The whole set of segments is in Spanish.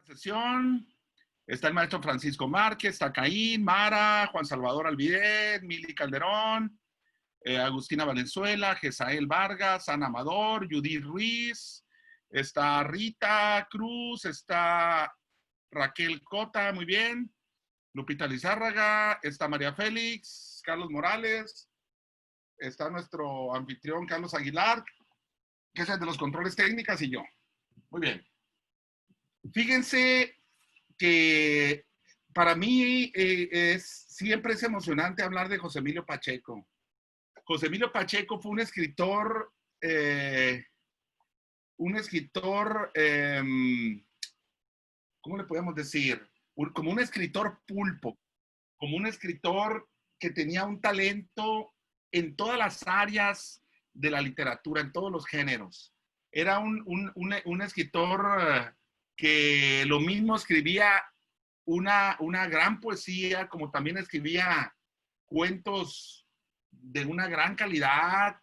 Sesión. Está el maestro Francisco Márquez, está Caín, Mara, Juan Salvador Alvidez, Mili Calderón, Agustina Valenzuela, Gesael Vargas, Ana Amador, Judith Ruiz, está Rita Cruz, está Raquel Cota, muy bien, Lupita Lizárraga, está María Félix, Carlos Morales, está nuestro anfitrión Carlos Aguilar, que es el de los controles técnicos, y yo. Muy bien. Fíjense que para mí siempre es emocionante hablar de José Emilio Pacheco. José Emilio Pacheco fue un escritor, ¿cómo le podemos decir? Como un escritor pulpo, como un escritor que tenía un talento en todas las áreas de la literatura, en todos los géneros. Era un escritor que lo mismo escribía una gran poesía, como también escribía cuentos de una gran calidad,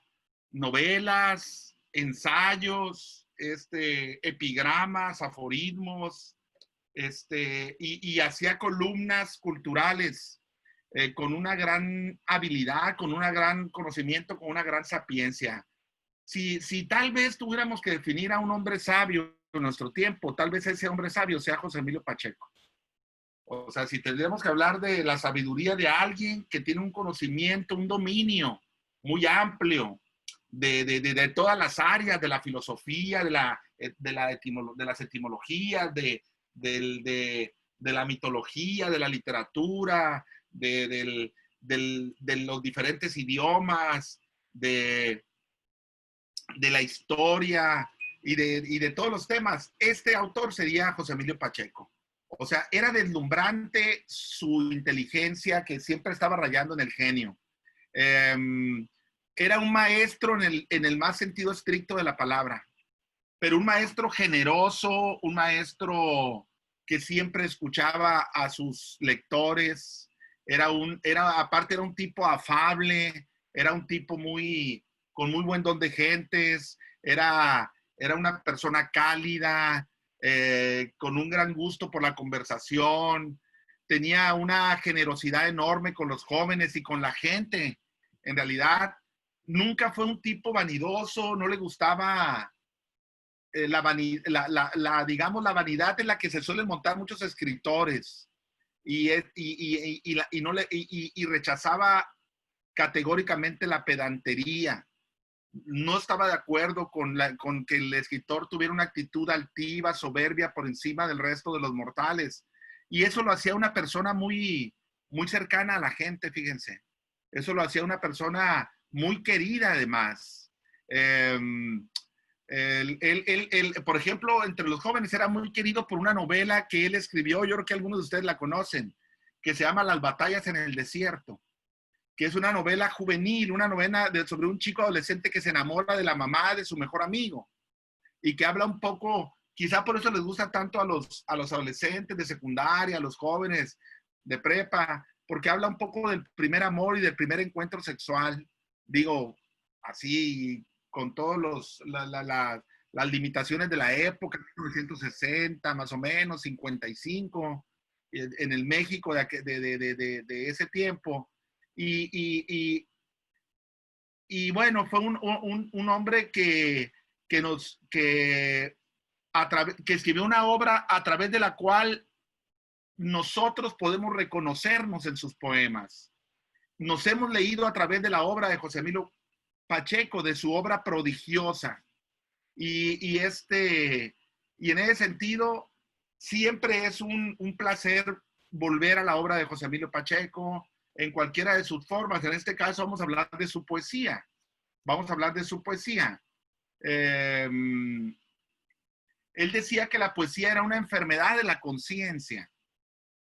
novelas, ensayos, epigramas, aforismos, y hacía columnas culturales con una gran habilidad, con un gran conocimiento, con una gran sapiencia. Si tal vez tuviéramos que definir a un hombre sabio en nuestro tiempo, tal vez ese hombre sabio sea José Emilio Pacheco. O sea, si tendríamos que hablar de la sabiduría de alguien que tiene un conocimiento, un dominio muy amplio de todas las áreas, de la filosofía, de las etimologías, de la mitología, de la literatura, de los diferentes idiomas, de la historia y de todos los temas. Este autor sería José Emilio Pacheco. O sea, era deslumbrante su inteligencia, que siempre estaba rayando en el genio. Era un maestro en el más sentido estricto de la palabra, pero un maestro generoso, un maestro que siempre escuchaba a sus lectores. Aparte era un tipo afable, era un tipo con muy buen don de gentes, era una persona cálida, con un gran gusto por la conversación, tenía una generosidad enorme con los jóvenes y con la gente. En realidad, nunca fue un tipo vanidoso, no le gustaba digamos, la vanidad en la que se suelen montar muchos escritores y rechazaba categóricamente la pedantería. No estaba de acuerdo con que el escritor tuviera una actitud altiva, soberbia por encima del resto de los mortales. Y eso lo hacía una persona muy, muy cercana a la gente, fíjense. Eso lo hacía una persona muy querida, además. Por ejemplo, entre los jóvenes era muy querido por una novela que él escribió, yo creo que algunos de ustedes la conocen, que se llama Las batallas en el desierto, que es una novela juvenil, una novela sobre un chico adolescente que se enamora de la mamá de su mejor amigo y que habla un poco, quizá por eso les gusta tanto a los adolescentes de secundaria, a los jóvenes de prepa, porque habla un poco del primer amor y del primer encuentro sexual, digo, así, con todas las limitaciones de la época, 1960, más o menos, 55, en el México de ese tiempo. Y bueno, fue un hombre que escribió una obra a través de la cual nosotros podemos reconocernos en sus poemas. Nos hemos leído a través de la obra de José Emilio Pacheco, de su obra prodigiosa. Y en ese sentido, siempre es un placer volver a la obra de José Emilio Pacheco en cualquiera de sus formas. En este caso vamos a hablar de su poesía. Vamos a hablar de su poesía. Él decía que la poesía era una enfermedad de la conciencia.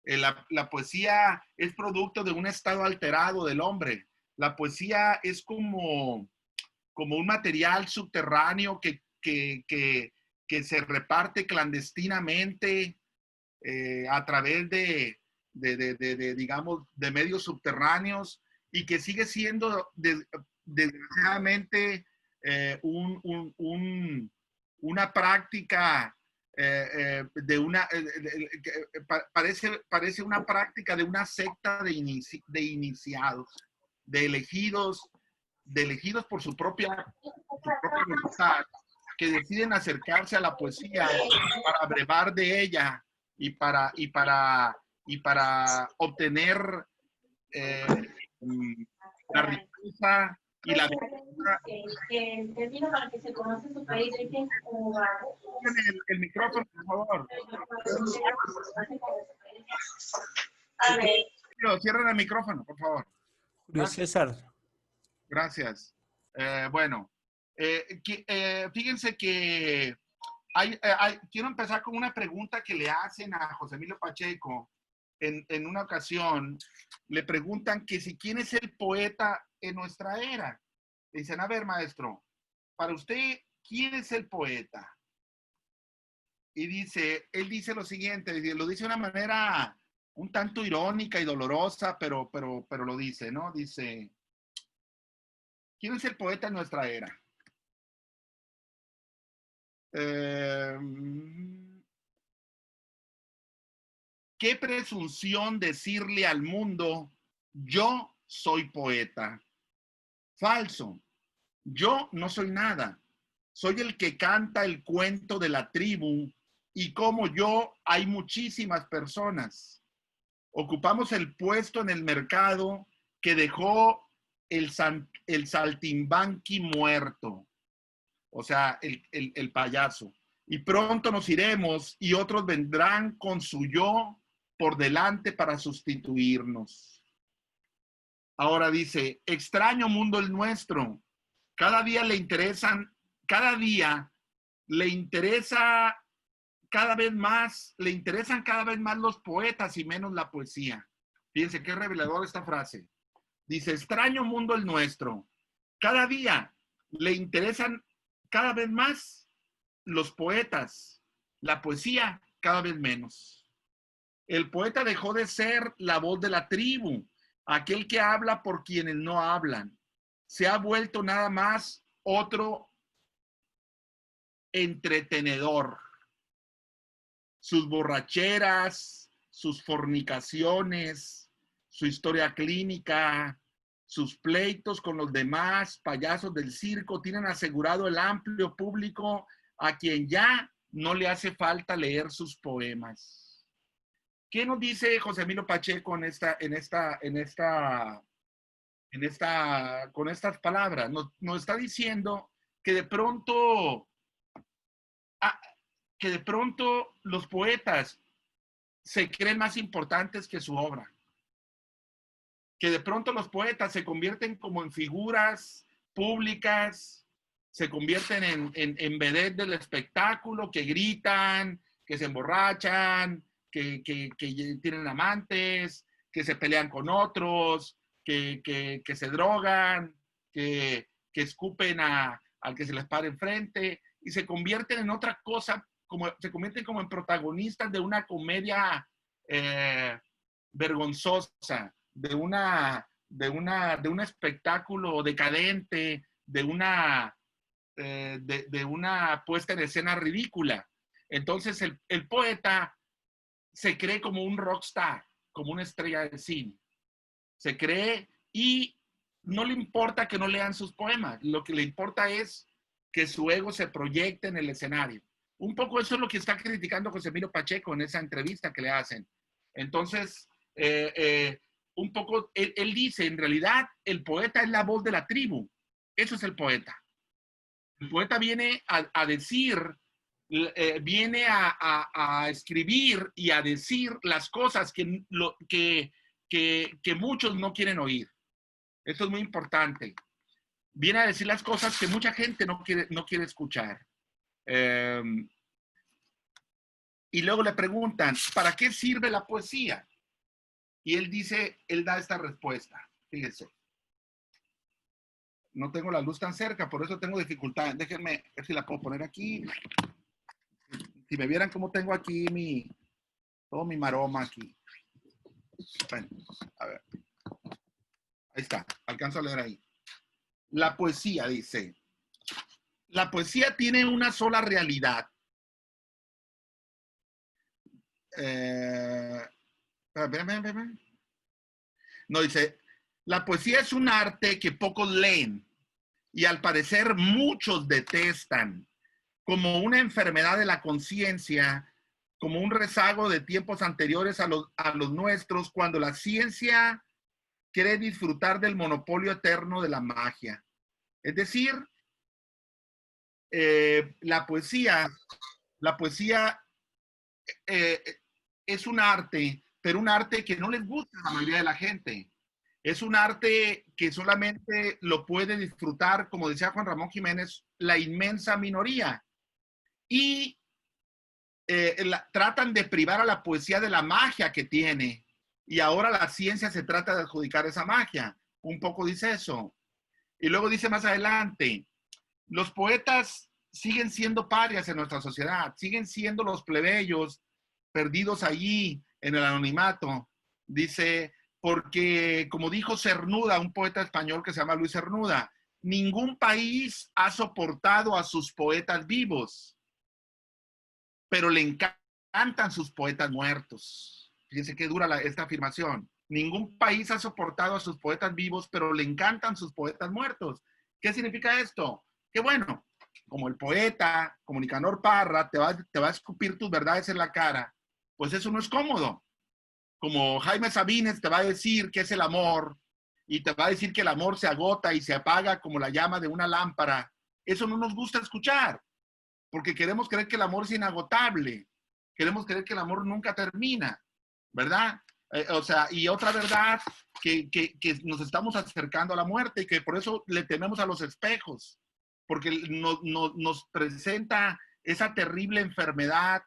La poesía es producto de un estado alterado del hombre. La poesía es como un material subterráneo que se reparte clandestinamente a través digamos, de medios subterráneos y que sigue siendo desgraciadamente una práctica parece una práctica de una secta de iniciados, de elegidos por su propia voluntad, que deciden acercarse a la poesía para brevar de ella y para obtener la riqueza y la el término para que se conoce su país es el micrófono, por favor. A ver. Cierren el micrófono, por favor. Julio César. Gracias. Bueno, fíjense que quiero empezar con una pregunta que le hacen a José Emilio Pacheco. En una ocasión le preguntan que si quién es el poeta en nuestra era. Le dicen, a ver, maestro, para usted, ¿quién es el poeta? Y él dice lo siguiente, lo dice de una manera un tanto irónica y dolorosa, pero lo dice, ¿no? Dice, ¿quién es el poeta en nuestra era? ¿Qué presunción decirle al mundo, yo soy poeta? Falso. Yo no soy nada. Soy el que canta el cuento de la tribu y como yo hay muchísimas personas. Ocupamos el puesto en el mercado que dejó el saltimbanqui muerto. O sea, el payaso. Y pronto nos iremos y otros vendrán con su yo por delante para sustituirnos. Ahora dice, extraño mundo el nuestro. Cada día le interesan cada vez más los poetas y menos la poesía. Fíjense qué revelador esta frase. Dice, extraño mundo el nuestro. Cada día le interesan cada vez más los poetas, la poesía cada vez menos. El poeta dejó de ser la voz de la tribu, aquel que habla por quienes no hablan. Se ha vuelto nada más otro entretenedor. Sus borracheras, sus fornicaciones, su historia clínica, sus pleitos con los demás payasos del circo tienen asegurado el amplio público a quien ya no le hace falta leer sus poemas. ¿Qué nos dice José Emilio Pacheco con estas palabras? Nos está diciendo que de pronto los poetas se creen más importantes que su obra. Que de pronto los poetas se convierten como en figuras públicas, se convierten en vedettes del espectáculo, que gritan, que se emborrachan, que tienen amantes, que se pelean con otros, que se drogan, que escupen al que se les para enfrente y se convierten en otra cosa, se convierten como en protagonistas de una comedia vergonzosa, de un espectáculo decadente, de una puesta en escena ridícula. Entonces el poeta se cree como un rockstar, como una estrella de cine. Se cree y no le importa que no lean sus poemas. Lo que le importa es que su ego se proyecte en el escenario. Un poco eso es lo que está criticando José Emilio Pacheco en esa entrevista que le hacen. Entonces, un poco, él dice, en realidad, el poeta es la voz de la tribu. Eso es el poeta. El poeta viene a decir, viene a escribir y a decir las cosas que muchos no quieren oír. Esto es muy importante. Viene a decir las cosas que mucha gente no quiere escuchar. Y luego le preguntan, ¿para qué sirve la poesía? Y él da esta respuesta. Fíjense. No tengo la luz tan cerca, por eso tengo dificultades. Déjenme ver si la puedo poner aquí. Si me vieran cómo tengo aquí todo mi maroma aquí. Bueno, a ver. Ahí está, alcanzo a leer ahí. La poesía, dice. La poesía tiene una sola realidad. eh, no, dice, la poesía es un arte que pocos leen y al parecer muchos detestan, como una enfermedad de la conciencia, como un rezago de tiempos anteriores a los nuestros, cuando la ciencia quiere disfrutar del monopolio eterno de la magia. Es decir, la poesía eh, es un arte, pero un arte que no les gusta a la mayoría de la gente. Es un arte que solamente lo puede disfrutar, como decía Juan Ramón Jiménez, la inmensa minoría. Y tratan de privar a la poesía de la magia que tiene. Y ahora la ciencia se trata de adjudicar esa magia. Un poco dice eso. Y luego dice más adelante, los poetas siguen siendo parias en nuestra sociedad, siguen siendo los plebeyos perdidos allí en el anonimato. Dice, porque como dijo Cernuda, un poeta español que se llama Luis Cernuda, ningún país ha soportado a sus poetas vivos, pero le encantan sus poetas muertos. Fíjense qué dura esta afirmación. Ningún país ha soportado a sus poetas vivos, pero le encantan sus poetas muertos. ¿Qué significa esto? Que bueno, como el poeta, como Nicanor Parra, te va a escupir tus verdades en la cara, pues eso no es cómodo. Como Jaime Sabines te va a decir qué es el amor y te va a decir que el amor se agota y se apaga como la llama de una lámpara. Eso no nos gusta escuchar, porque queremos creer que el amor es inagotable. Queremos creer que el amor nunca termina, ¿verdad? O sea, y otra verdad, que nos estamos acercando a la muerte y que por eso le tememos a los espejos, porque nos presenta esa terrible enfermedad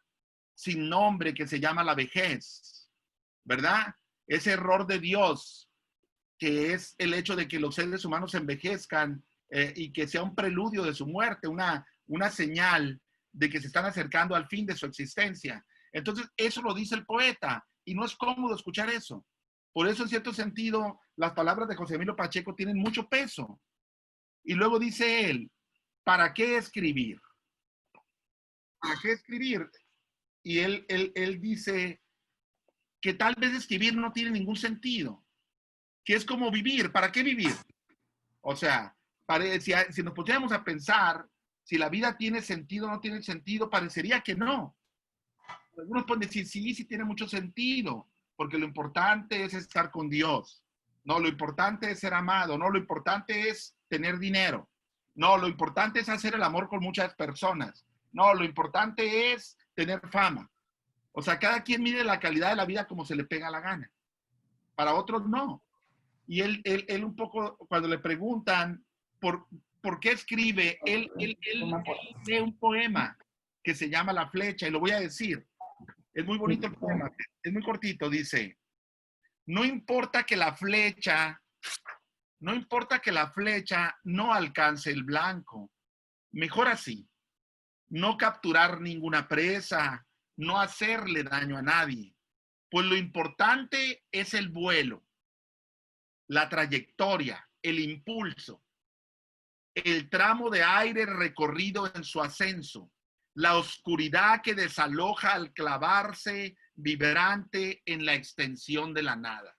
sin nombre que se llama la vejez, ¿verdad? Ese error de Dios, que es el hecho de que los seres humanos envejezcan y que sea un preludio de su muerte, una señal de que se están acercando al fin de su existencia. Entonces, eso lo dice el poeta y no es cómodo escuchar eso. Por eso, en cierto sentido, las palabras de José Emilio Pacheco tienen mucho peso. Y luego dice él, ¿para qué escribir? ¿Para qué escribir? Y él dice que tal vez escribir no tiene ningún sentido, que es como vivir. ¿Para qué vivir? O sea, si nos pusiéramos a pensar si la vida tiene sentido o no tiene sentido, parecería que no. Algunos pueden decir, sí, sí tiene mucho sentido, porque lo importante es estar con Dios. No, lo importante es ser amado. No, lo importante es tener dinero. No, lo importante es hacer el amor con muchas personas. No, lo importante es tener fama. O sea, cada quien mide la calidad de la vida como se le pega la gana. Para otros no. Y él un poco, cuando le preguntan por qué escribe, él lee un poema que se llama La Flecha, y lo voy a decir. Es muy bonito el poema, es muy cortito, dice, no importa que la flecha, no importa que la flecha no alcance el blanco, mejor así, no capturar ninguna presa, no hacerle daño a nadie, pues lo importante es el vuelo, la trayectoria, el impulso, el tramo de aire recorrido en su ascenso, la oscuridad que desaloja al clavarse vibrante en la extensión de la nada.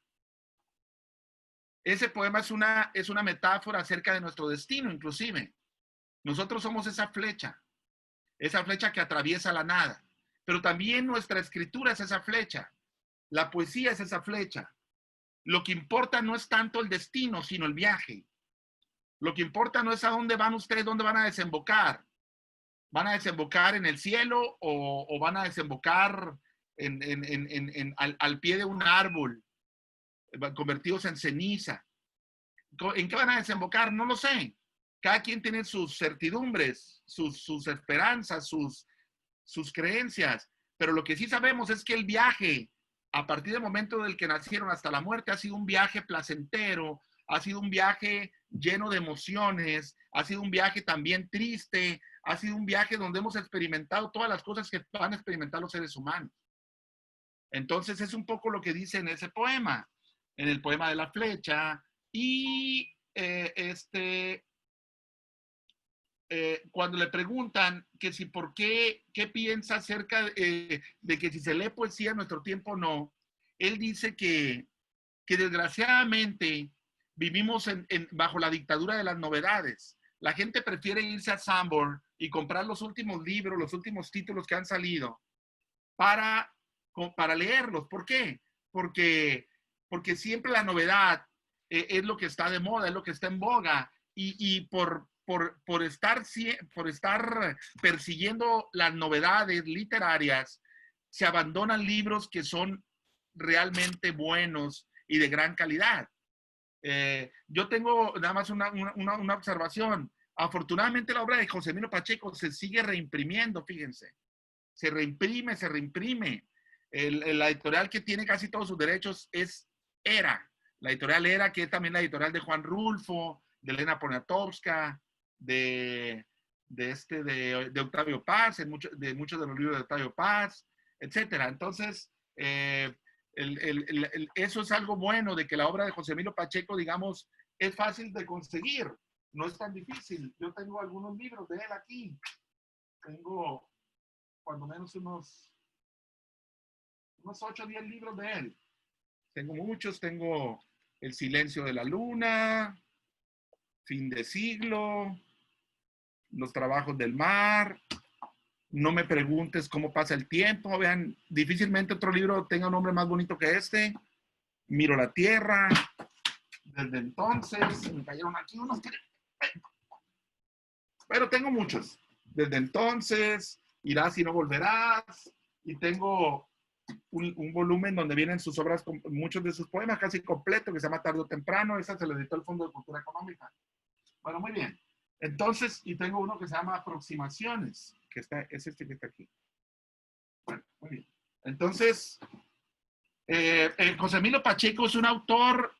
Ese poema es una metáfora acerca de nuestro destino, inclusive. Nosotros somos esa flecha que atraviesa la nada, pero también nuestra escritura es esa flecha, la poesía es esa flecha. Lo que importa no es tanto el destino, sino el viaje. Lo que importa no es a dónde van ustedes, dónde van a desembocar. ¿Van a desembocar en el cielo o van a desembocar al pie de un árbol, convertidos en ceniza? ¿En qué van a desembocar? No lo sé. Cada quien tiene sus certidumbres, sus esperanzas, sus creencias. Pero lo que sí sabemos es que el viaje, a partir del momento del que nacieron hasta la muerte, ha sido un viaje placentero, ha sido un viaje lleno de emociones, ha sido un viaje también triste, ha sido un viaje donde hemos experimentado todas las cosas que van a experimentar los seres humanos. Entonces es un poco lo que dice en ese poema, en el poema de la flecha, y cuando le preguntan que si por qué piensa acerca de que si se lee poesía en nuestro tiempo no, él dice que desgraciadamente vivimos bajo la dictadura de las novedades. La gente prefiere irse a Sanborn y comprar los últimos libros, los últimos títulos que han salido para leerlos. ¿Por qué? Porque siempre la novedad es lo que está de moda, es lo que está en boga. Y por estar persiguiendo las novedades literarias, se abandonan libros que son realmente buenos y de gran calidad. Yo tengo nada más una observación. Afortunadamente la obra de José Emilio Pacheco se sigue reimprimiendo, fíjense. Se reimprime. La editorial que tiene casi todos sus derechos es ERA. La editorial ERA, que es también la editorial de Juan Rulfo, de Elena Poniatowska, de Octavio Paz, de muchos de los libros de Octavio Paz, etcétera. Entonces, eso es algo bueno de que la obra de José Emilio Pacheco, digamos, es fácil de conseguir, no es tan difícil. Yo tengo algunos libros de él aquí. Tengo cuando menos unos 8 o 10 libros de él. Tengo muchos, tengo El silencio de la luna, Fin de siglo, Los trabajos del mar, No me preguntes cómo pasa el tiempo. Vean, difícilmente otro libro tenga un nombre más bonito que este. Miro la tierra. Desde entonces, me cayeron aquí unos que... Pero tengo muchos. Desde entonces, Irás y no volverás. Y tengo un volumen donde vienen sus obras, muchos de sus poemas casi completo, que se llama Tarde o Temprano. Esa se le editó el Fondo de Cultura Económica. Bueno, muy bien. Entonces, y tengo uno que se llama Aproximaciones, que es este que está aquí. Bueno, muy bien. Entonces, José Emilio Pacheco es un autor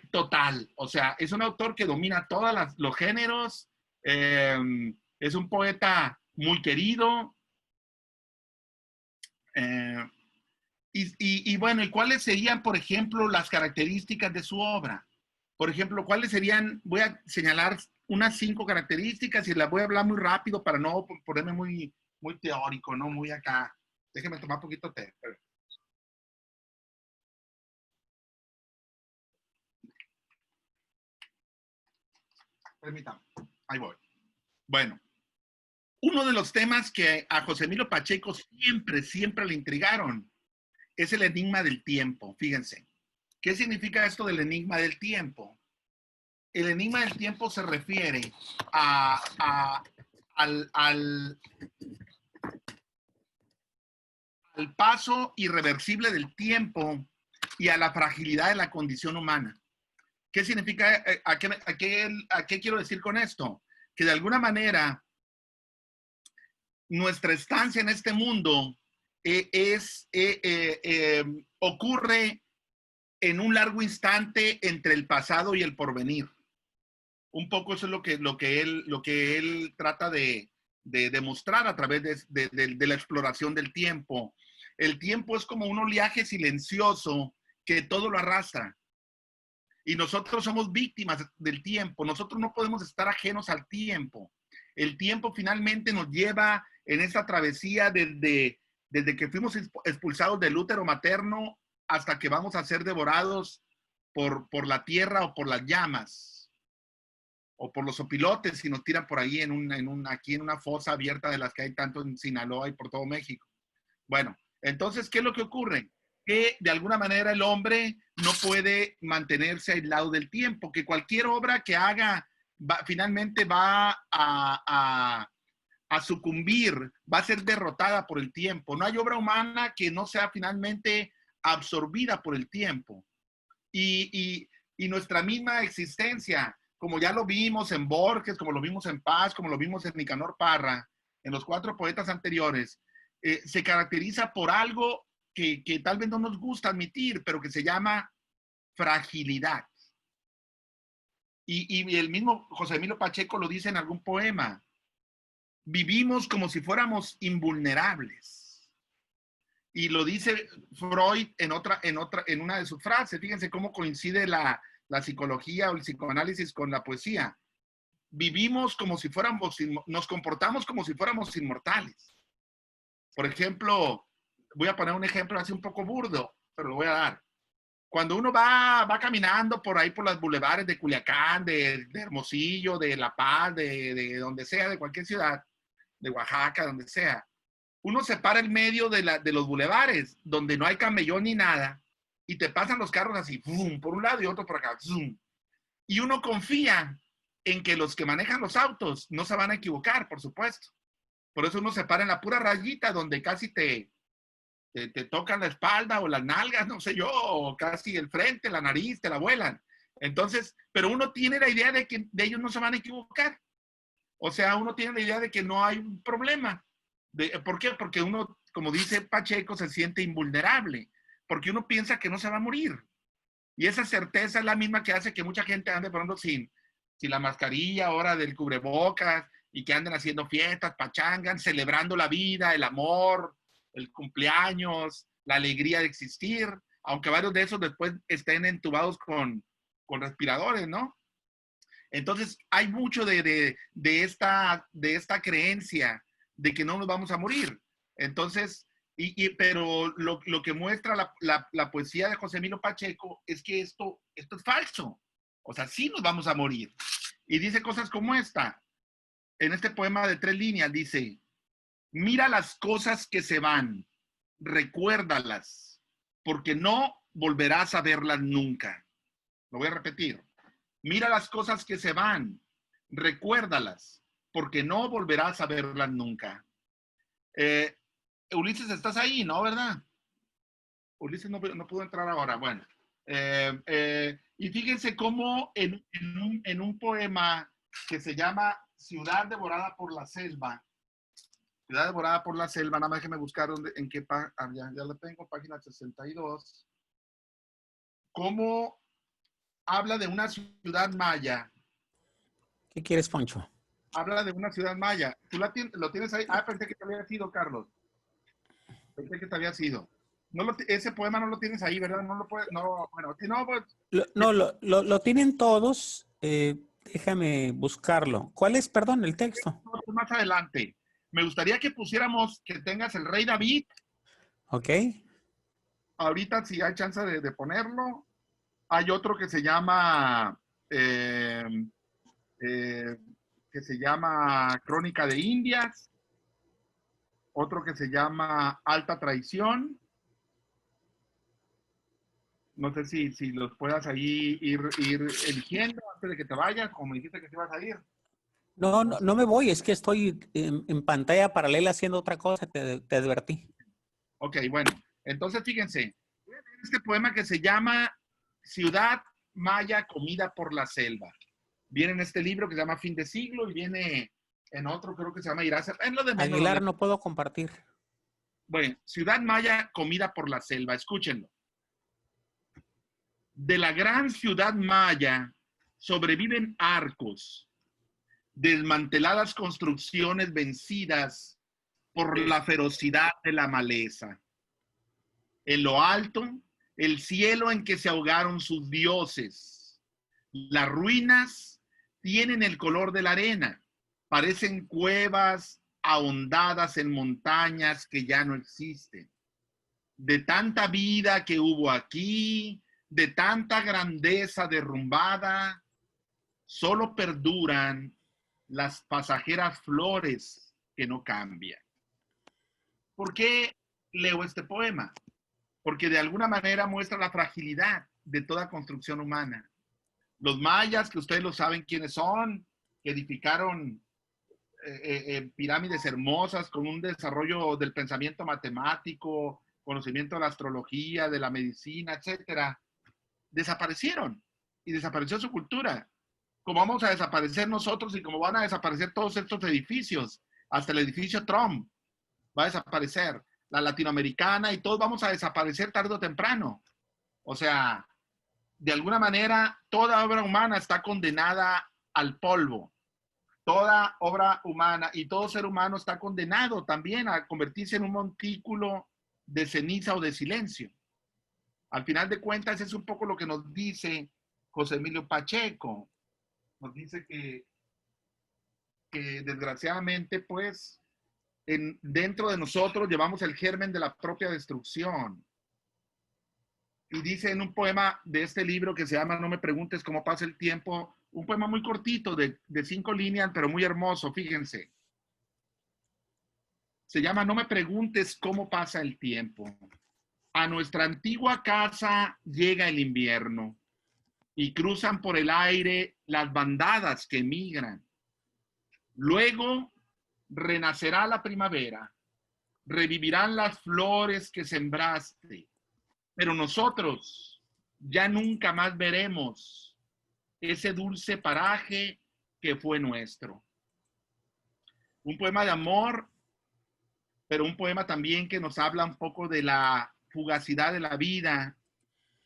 total, o sea, es un autor que domina todos los géneros, es un poeta muy querido. Y bueno, ¿y cuáles serían, por ejemplo, las características de su obra? Por ejemplo, ¿cuáles serían? Voy a señalar unas 5 características y las voy a hablar muy rápido para no ponerme muy teórico, ¿no? Muy acá. Déjeme tomar un poquito de té. Permítame. Ahí voy. Bueno, uno de los temas que a José Emilio Pacheco siempre le intrigaron es el enigma del tiempo. Fíjense. ¿Qué significa esto del enigma del tiempo? El enigma del tiempo se refiere al paso irreversible del tiempo y a la fragilidad de la condición humana. ¿Qué significa? ¿A qué quiero decir con esto? Que de alguna manera nuestra estancia en este mundo ocurre en un largo instante entre el pasado y el porvenir. Un poco eso es lo que él trata de demostrar a través de la exploración del tiempo. El tiempo es como un oleaje silencioso que todo lo arrastra. Y nosotros somos víctimas del tiempo. Nosotros no podemos estar ajenos al tiempo. El tiempo finalmente nos lleva en esta travesía desde que fuimos expulsados del útero materno hasta que vamos a ser devorados por la tierra o por las llamas o por los opilotes si nos tiran por ahí aquí en una fosa abierta de las que hay tanto en Sinaloa y por todo México. Bueno, entonces, ¿qué es lo que ocurre? Que de alguna manera el hombre no puede mantenerse aislado del tiempo, que cualquier obra que haga finalmente va a sucumbir, va a ser derrotada por el tiempo. No hay obra humana que no sea finalmente absorbida por el tiempo. Y nuestra misma existencia, como ya lo vimos en Borges, como lo vimos en Paz, como lo vimos en Nicanor Parra, en los 4 poetas anteriores, se caracteriza por algo que tal vez no nos gusta admitir, pero que se llama fragilidad. Y el mismo José Emilio Pacheco lo dice en algún poema. Vivimos como si fuéramos invulnerables. Y lo dice Freud en una de sus frases. Fíjense cómo coincide la psicología o el psicoanálisis con la poesía. vivimos como si fuéramos, nos comportamos como si fuéramos inmortales. Por ejemplo, voy a poner un ejemplo así un poco burdo, pero lo voy a dar. Cuando uno va caminando por ahí por las bulevares de Culiacán, de Hermosillo, de La Paz, de donde sea, de cualquier ciudad, de Oaxaca, donde sea, uno se para en medio de los bulevares, donde no hay camellón ni nada, y te pasan los carros así, ¡fum!, por un lado y otro por acá, ¡zum! Y uno confía en que los que manejan los autos no se van a equivocar, por supuesto. Por eso uno se para en la pura rayita donde casi te tocan la espalda o las nalgas, no sé yo, o casi el frente, la nariz, te la vuelan. Entonces, pero uno tiene la idea de que de ellos no se van a equivocar. O sea, uno tiene la idea de que no hay un problema. ¿Por qué? Porque uno, como dice Pacheco, se siente invulnerable, porque uno piensa que no se va a morir. Y esa certeza es la misma que hace que mucha gente ande, por ejemplo, sin la mascarilla ahora del cubrebocas y que anden haciendo fiestas, pachangan, celebrando la vida, el amor, el cumpleaños, la alegría de existir, aunque varios de esos después estén entubados con respiradores, ¿no? Entonces, hay mucho de esta creencia de que no nos vamos a morir. Entonces, pero lo que muestra la poesía de José Emilio Pacheco es que esto es falso. O sea, sí nos vamos a morir. Y dice cosas como esta. En este poema de 3 líneas dice, mira las cosas que se van, recuérdalas, porque no volverás a verlas nunca. Lo voy a repetir. Mira las cosas que se van, recuérdalas, porque no volverás a verlas nunca. Ulises, estás ahí, ¿no? ¿Verdad? Ulises no pudo entrar ahora. Bueno. Y fíjense cómo en un poema que se llama Ciudad devorada por la selva, Ciudad devorada por la selva, nada más que me buscar en qué ya la tengo, página 62, cómo habla de una ciudad maya. ¿Qué quieres, Poncho? Habla de una ciudad maya. ¿Tú lo tienes ahí? Ah, pensé que te había sido, Carlos. Pensé que te había sido. Ese poema no lo tienes ahí, ¿verdad? No lo puedes, no, bueno, si no, pues... Lo tienen todos. Déjame buscarlo. ¿Cuál es, perdón, el texto? Más adelante. Me gustaría que pusiéramos, que tengas el Rey David. Ok. Ahorita, si hay chance de ponerlo. Hay otro que se llama Crónica de Indias, otro que se llama Alta Traición. No sé si los puedas ahí ir eligiendo antes de que te vayas, como dijiste que te ibas a ir. No me voy, es que estoy en pantalla paralela haciendo otra cosa, te advertí. Ok, bueno, entonces fíjense, este poema que se llama Ciudad Maya comida por la selva. Viene en este libro que se llama Fin de Siglo y viene en otro, creo que se llama Irás. En lo de menos, Aguilar, no puedo compartir. Bueno, Ciudad Maya comida por la selva, escúchenlo. De la gran ciudad maya sobreviven arcos, desmanteladas construcciones vencidas por la ferocidad de la maleza. En lo alto, el cielo en que se ahogaron sus dioses. Las ruinas tienen el color de la arena, parecen cuevas ahondadas en montañas que ya no existen. De tanta vida que hubo aquí, de tanta grandeza derrumbada, solo perduran las pasajeras flores que no cambian. ¿Por qué leo este poema? Porque de alguna manera muestra la fragilidad de toda construcción humana. Los mayas, que ustedes lo saben quiénes son, que edificaron pirámides hermosas con un desarrollo del pensamiento matemático, conocimiento de la astrología, de la medicina, etcétera, desaparecieron y desapareció su cultura. Como vamos a desaparecer nosotros y como van a desaparecer todos estos edificios, hasta el edificio Trump va a desaparecer, la latinoamericana y todos vamos a desaparecer tarde o temprano. O sea, de alguna manera, toda obra humana está condenada al polvo. Toda obra humana y todo ser humano está condenado también a convertirse en un montículo de ceniza o de silencio. Al final de cuentas, es un poco lo que nos dice José Emilio Pacheco. Nos dice que que desgraciadamente, pues, dentro de nosotros llevamos el germen de la propia destrucción. Y dice en un poema de este libro que se llama No me preguntes cómo pasa el tiempo, un poema muy cortito de 5 líneas, pero muy hermoso, fíjense. Se llama No me preguntes cómo pasa el tiempo. A nuestra antigua casa llega el invierno y cruzan por el aire las bandadas que emigran. Luego renacerá la primavera, revivirán las flores que sembraste, pero nosotros ya nunca más veremos ese dulce paraje que fue nuestro. Un poema de amor, pero un poema también que nos habla un poco de la fugacidad de la vida,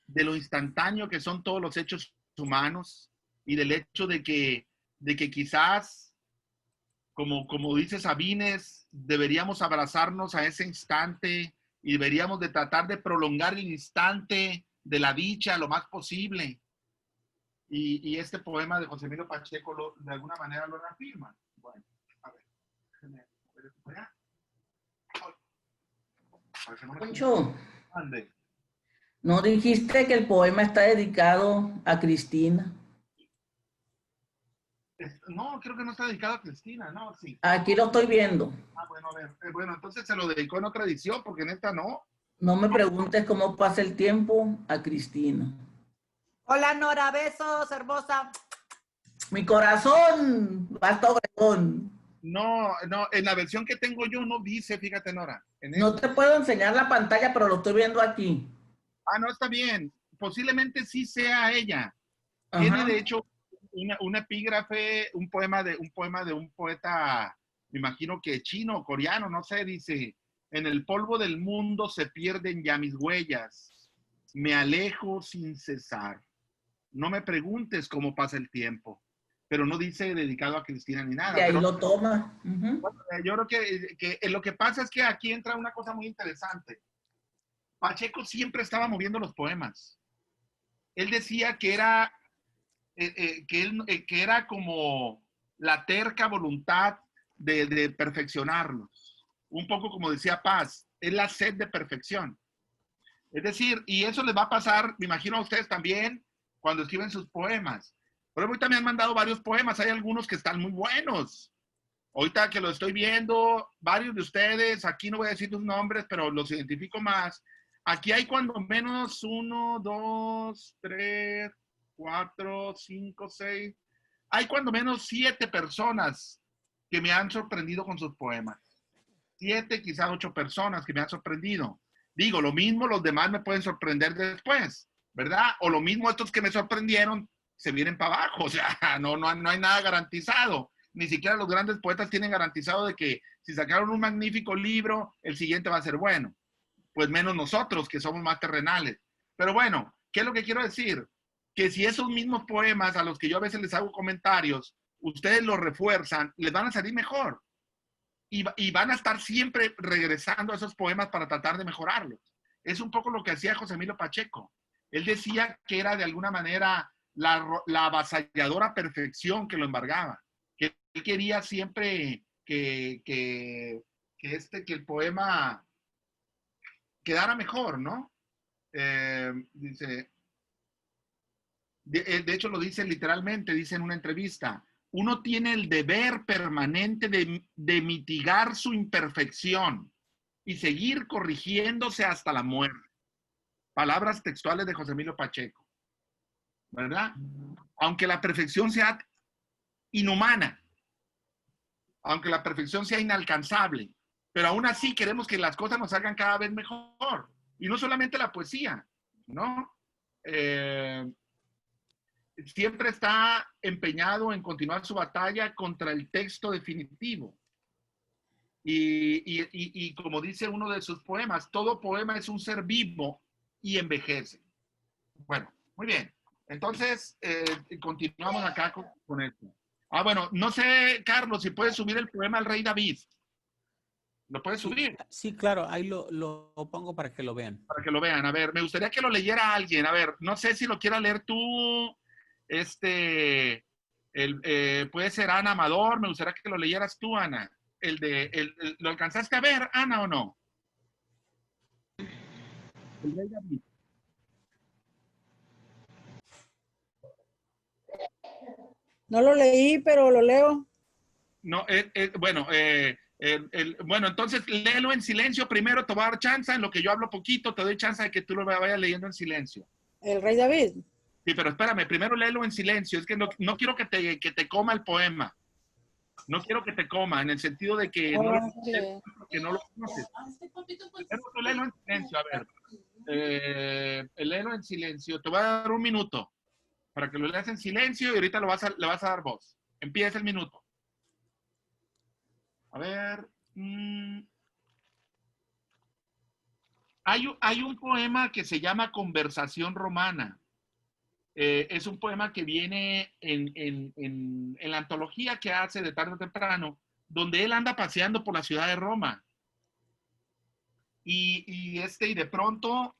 de lo instantáneo que son todos los hechos humanos y del hecho de que quizás, como dice Sabines, deberíamos abrazarnos a ese instante y deberíamos de tratar de prolongar el instante de la dicha lo más posible. Y este poema de José Emilio Pacheco de alguna manera lo reafirma. Bueno, a ver, déjenme ver esto por allá. Poncho, Ande. ¿no dijiste que el poema está dedicado a Cristina? No, creo que no está dedicado a Cristina, ¿no? Sí. Aquí lo estoy viendo. Ah, bueno, a ver. Bueno, entonces se lo dedicó en otra edición, porque en esta no. No me preguntes cómo pasa el tiempo a Cristina. Hola Nora, besos, hermosa. Mi corazón, basta Obregón. No, en la versión que tengo yo no dice, fíjate, Nora. No te puedo enseñar la pantalla, pero lo estoy viendo aquí. Ah, no, está bien. Posiblemente sí sea ella. Ajá. Tiene, de hecho, una epígrafe, un poema de un poeta, me imagino que chino o coreano, no sé, dice: en el polvo del mundo se pierden ya mis huellas, me alejo sin cesar. No me preguntes cómo pasa el tiempo, pero no dice dedicado a Cristina ni nada. Y ahí pero, lo toma. bueno, yo creo que lo que pasa es que aquí entra una cosa muy interesante. Pacheco siempre estaba moviendo los poemas. Él decía que era que era como la terca voluntad de perfeccionarlos. Un poco como decía Paz, es la sed de perfección. Es decir, y eso les va a pasar, me imagino a ustedes también, cuando escriben sus poemas. Pero ahorita me han mandado varios poemas, hay algunos que están muy buenos. Ahorita que lo estoy viendo, varios de ustedes, aquí no voy a decir sus nombres, pero los identifico más. Aquí hay cuando menos 1, 2, 3, 4, 5, 6. Hay cuando menos 7 personas que me han sorprendido con sus poemas. 7, quizás 8 personas que me han sorprendido. Digo, lo mismo los demás me pueden sorprender después, ¿verdad? O lo mismo estos que me sorprendieron se vienen para abajo. O sea, no hay nada garantizado. Ni siquiera los grandes poetas tienen garantizado de que si sacaron un magnífico libro, el siguiente va a ser bueno. Pues menos nosotros, que somos más terrenales. Pero bueno, ¿qué es lo que quiero decir? Que si esos mismos poemas a los que yo a veces les hago comentarios, ustedes los refuerzan, les van a salir mejor. Y van a estar siempre regresando a esos poemas para tratar de mejorarlos. Es un poco lo que hacía José Emilio Pacheco. Él decía que era de alguna manera la avasalladora perfección que lo embargaba. Que él quería siempre que el poema quedara mejor, ¿no? Dice, de hecho lo dice literalmente, dice en una entrevista: uno tiene el deber permanente de mitigar su imperfección y seguir corrigiéndose hasta la muerte. Palabras textuales de José Emilio Pacheco, ¿verdad? Aunque la perfección sea inhumana, aunque la perfección sea inalcanzable, pero aún así queremos que las cosas nos salgan cada vez mejor. Y no solamente la poesía, ¿no? Siempre está empeñado en continuar su batalla contra el texto definitivo. Y como dice uno de sus poemas, todo poema es un ser vivo y envejece. Bueno, muy bien. Entonces, continuamos acá con esto. Ah, bueno, no sé, Carlos, si puedes subir el poema al Rey David. ¿Lo puedes subir? Sí, claro, ahí lo pongo para que lo vean. Para que lo vean. A ver, me gustaría que lo leyera alguien. A ver, no sé si lo quiera leer tú, Puede ser Ana Amador, me gustaría que lo leyeras tú, Ana. ¿Lo alcanzaste a ver, Ana, o no? El rey David. No lo leí, pero lo leo. No, bueno, entonces léelo en silencio primero, te voy a dar chance, en lo que yo hablo poquito, te doy chance de que tú lo vayas leyendo en silencio. El rey David. Sí, pero espérame, primero léelo en silencio, es que no quiero que te coma el poema. No quiero que te coma, en el sentido de que no lo conoces. Primero tú léelo en silencio, a ver. Léelo en silencio, te voy a dar un minuto para que lo leas en silencio y ahorita le vas a dar voz. Empieza el minuto. A ver. Hay un poema que se llama Conversación Romana. Es un poema que viene en la antología que hace de tarde o temprano, donde él anda paseando por la ciudad de Roma. Y de pronto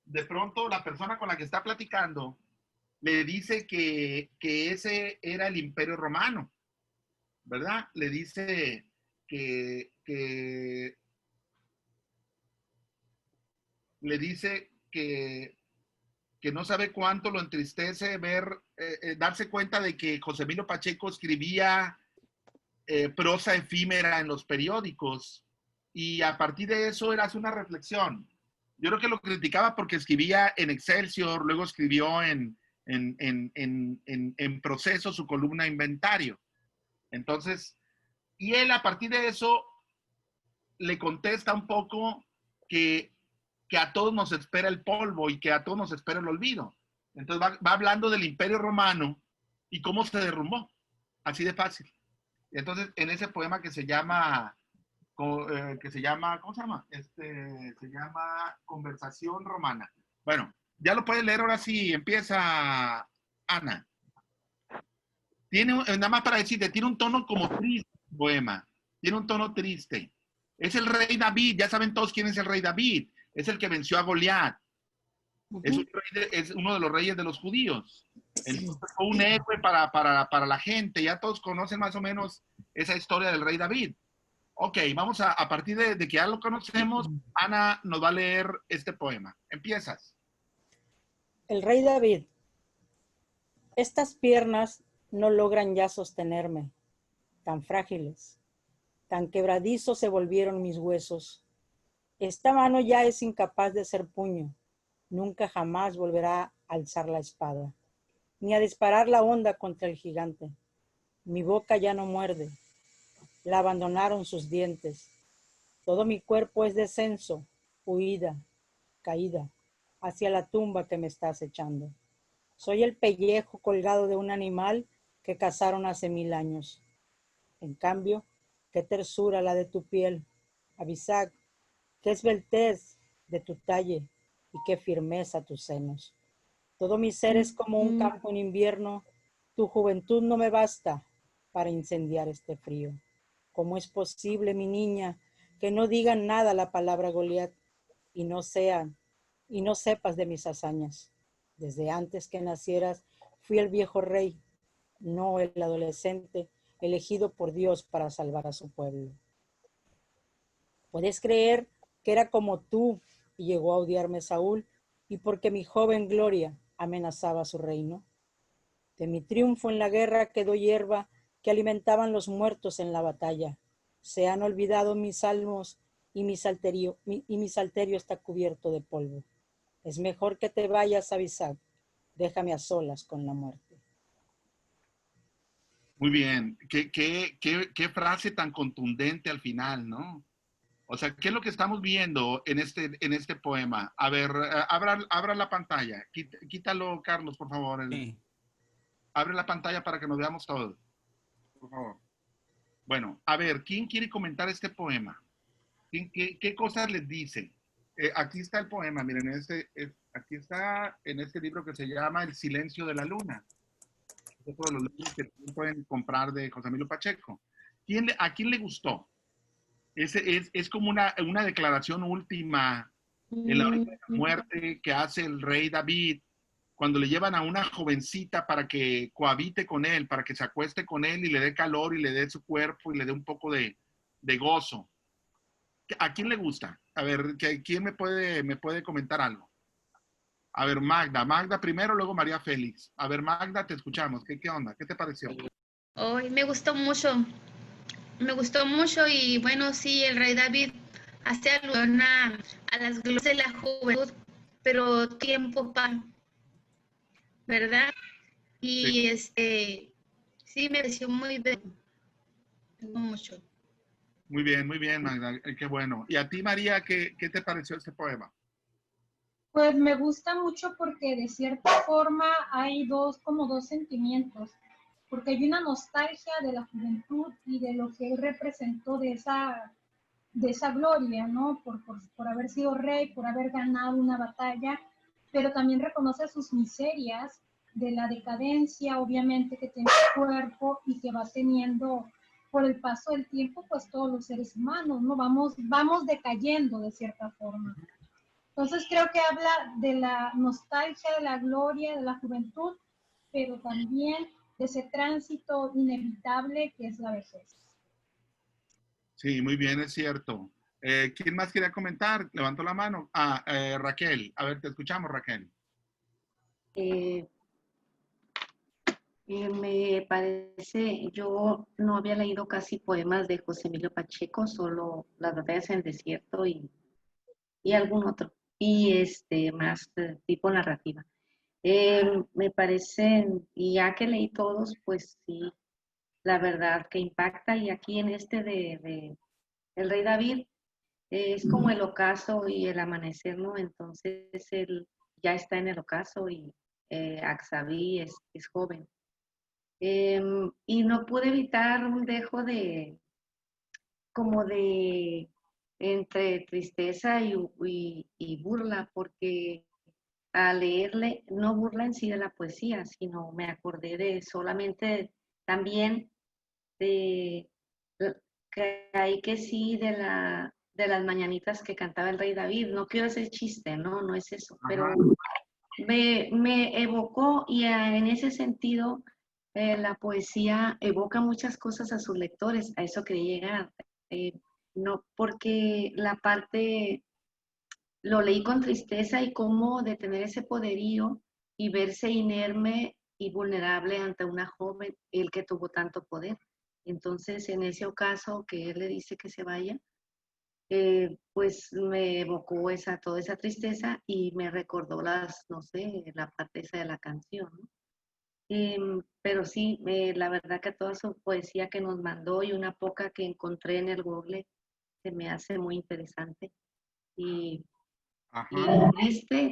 la persona con la que está platicando le dice que ese era el Imperio Romano, ¿verdad? Le dice le dice que no sabe cuánto lo entristece darse cuenta de que José Emilio Pacheco escribía prosa efímera en los periódicos, y a partir de eso él hace una reflexión. Yo creo que lo criticaba porque escribía en Excelsior, luego escribió en Proceso su columna Inventario. Entonces, y él a partir de eso le contesta un poco que a todos nos espera el polvo y que a todos nos espera el olvido. Entonces va hablando del Imperio Romano y cómo se derrumbó, así de fácil. Entonces, en ese poema que se llama, ¿cómo se llama? Se llama Conversación Romana. Bueno, ya lo puedes leer ahora sí, empieza Ana. Nada más para decirte, tiene un tono como triste el poema, tiene un tono triste. Es el rey David, ya saben todos quién es el rey David, es el que venció a Goliat. Es uno de los reyes de los judíos. Entonces fue un héroe para la gente. Ya todos conocen más o menos esa historia del rey David. Ok, vamos a partir de que ya lo conocemos, Ana nos va a leer este poema. Empiezas. El rey David. Estas piernas no logran ya sostenerme, tan frágiles, tan quebradizos se volvieron mis huesos. Esta mano ya es incapaz de ser puño. Nunca jamás volverá a alzar la espada, ni a disparar la honda contra el gigante. Mi boca ya no muerde. La abandonaron sus dientes. Todo mi cuerpo es descenso, huida, caída, hacia la tumba que me está acechando. Soy el pellejo colgado de un animal que cazaron hace 1000 años. En cambio, qué tersura la de tu piel, Abisag, qué esbeltez de tu talle y qué firmeza tus senos. Todo mi ser es como un campo en invierno. Tu juventud no me basta para incendiar este frío. ¿Cómo es posible, mi niña, que no digan nada la palabra Goliat y no sepas de mis hazañas? Desde antes que nacieras fui el viejo rey, no el adolescente elegido por Dios para salvar a su pueblo. ¿Puedes creer que era como tú y llegó a odiarme Saúl, y porque mi joven gloria amenazaba su reino? De mi triunfo en la guerra quedó hierba que alimentaban los muertos en la batalla. Se han olvidado mis salmos y mi salterio está cubierto de polvo. Es mejor que te vayas, Abisag. Déjame a solas con la muerte. Muy bien. ¿Qué frase tan contundente al final, ¿no? O sea, ¿qué es lo que estamos viendo en este poema? A ver, abra la pantalla. Quítalo, Carlos, por favor. Sí. Abre la pantalla para que nos veamos todos. Por favor. Bueno, a ver, ¿quién quiere comentar este poema? ¿Qué cosas les dice? Aquí está el poema, miren, aquí está en este libro que se llama El silencio de la luna. Es uno de los libros que pueden comprar de José Emilio Pacheco. ¿A quién le gustó? Es como una declaración última en la hora de la muerte que hace el rey David cuando le llevan a una jovencita para que cohabite con él, para que se acueste con él y le dé calor y le dé su cuerpo y le dé un poco de gozo. ¿A quién le gusta? A ver, ¿quién me puede comentar algo? A ver, Magda primero, luego María Félix. A ver, Magda, te escuchamos. ¿Qué onda? ¿Qué te pareció? Hoy me gustó mucho y bueno, sí, el rey David hace alusión a las glorias de la juventud, pero tiempo para, ¿verdad? Y sí, me pareció muy bien, mucho. Muy bien, Magda. Qué bueno. ¿Y a ti, María, qué te pareció este poema? Pues me gusta mucho porque de cierta forma hay como dos sentimientos, porque hay una nostalgia de la juventud y de lo que él representó de esa gloria, ¿no? Por haber sido rey, por haber ganado una batalla, pero también reconoce sus miserias de la decadencia, obviamente, que tiene el cuerpo y que va teniendo por el paso del tiempo, pues todos los seres humanos, ¿no? Vamos decayendo de cierta forma. Entonces creo que habla de la nostalgia, de la gloria, de la juventud, pero también de ese tránsito inevitable que es la vejez. Sí, muy bien, es cierto. ¿Quién más quería comentar? Levantó la mano. Raquel. A ver, te escuchamos, Raquel. Me parece, yo no había leído casi poemas de José Emilio Pacheco, solo Las batallas en el desierto y algún otro, y más tipo narrativa. Me parecen, y ya que leí todos, pues sí, la verdad que impacta, y aquí en de El Rey David, es como el ocaso y el amanecer, ¿no? Entonces él ya está en el ocaso y Axabí es joven. Y no pude evitar un dejo como de entre tristeza y burla, porque al leerle, no burla en sí de la poesía, sino me acordé de solamente también de que hay que sí de las mañanitas que cantaba el rey David. No quiero hacer chiste, no es eso, pero me evocó, y en ese sentido la poesía evoca muchas cosas a sus lectores, a eso quería llegar. No, porque la parte lo leí con tristeza y cómo de tener ese poderío y verse inerme y vulnerable ante una joven, el que tuvo tanto poder. Entonces, en ese ocaso que él le dice que se vaya, pues me evocó toda esa tristeza y me recordó no sé, la parte esa de la canción, ¿no? Pero sí, la verdad que toda su poesía que nos mandó y una poca que encontré en el Google se me hace muy interesante. Y